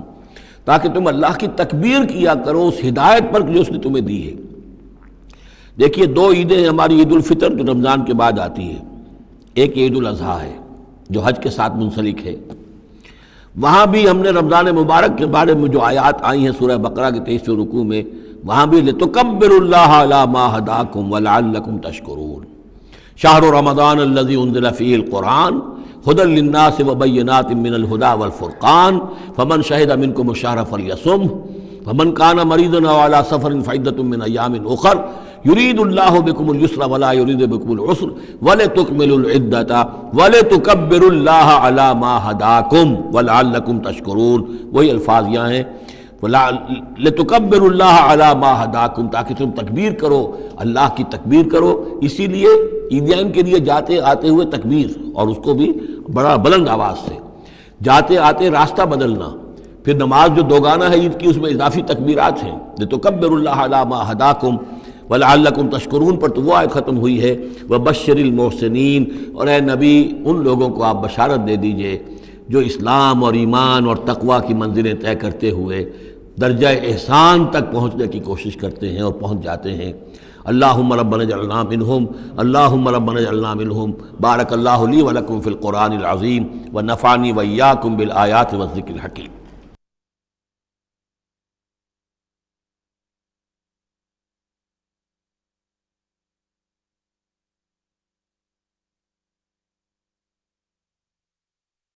تاکہ تم اللہ کی تکبیر کیا کرو اس ہدایت پر جو اس نے تمہیں دی ہے۔ دیکھیے دو عیدیں ہماری، عید الفطر جو رمضان کے بعد آتی ہے، ایک عید الاضحیٰ ہے جو حج کے ساتھ منسلک ہے، وہاں بھی ہم نے رمضان مبارک کے بارے میں جو آیات آئی ہیں سورہ بقرہ کے 23ویں رکوع میں، وہاں بھی لتکبروا اللہ علی ما ھداکم ولعلکم تشکرون۔ شہر رمضان الذی انزل فیہ القرآن ھدی للناس وبینات من الھدی والفرقان فمن شہد منکم الشہر فلیصمہ فمن کان مریضا او علی سفر فعدۃ من ایام اخر یرید اللہ بکم الیسر ولا یرید بکم العسر ولتکملوا العدۃ ولتکبروا اللہ علی ما ھداکم ولعلکم تشکرون۔ وہی الفاظ یہاں ہیں، لتکبروا اللہ علی ما ھداکم، تاکہ تم تکبیر کرو، اللہ کی تکبیر کرو۔ اسی لیے عیدین کے لیے جاتے آتے ہوئے تکبیر، اور اس کو بھی بڑا بلند آواز سے، جاتے آتے راستہ بدلنا، پھر نماز جو دوگانہ ہے عید کی اس میں اضافی تکبیرات ہیں، لتکبروا اللہ علی ما ھداکم ولعلکم تشکرون پر تو وہ آیت ختم ہوئی ہے، وبشر المحسنین، اور اے نبی ان لوگوں کو آپ بشارت دے دیجئے جو اسلام اور ایمان اور تقویٰ کی منزلیں طے کرتے ہوئے درجہ احسان تک پہنچنے کی کوشش کرتے ہیں اور پہنچ جاتے ہیں۔ اللہم ربنا اجعلنا منہم، اللہم ربنا اجعلنا منہم۔ بارک اللہ لی ولکم فی القرآن العظیم ونفعنی وإیاکم بالآیات والذکر الحکیم۔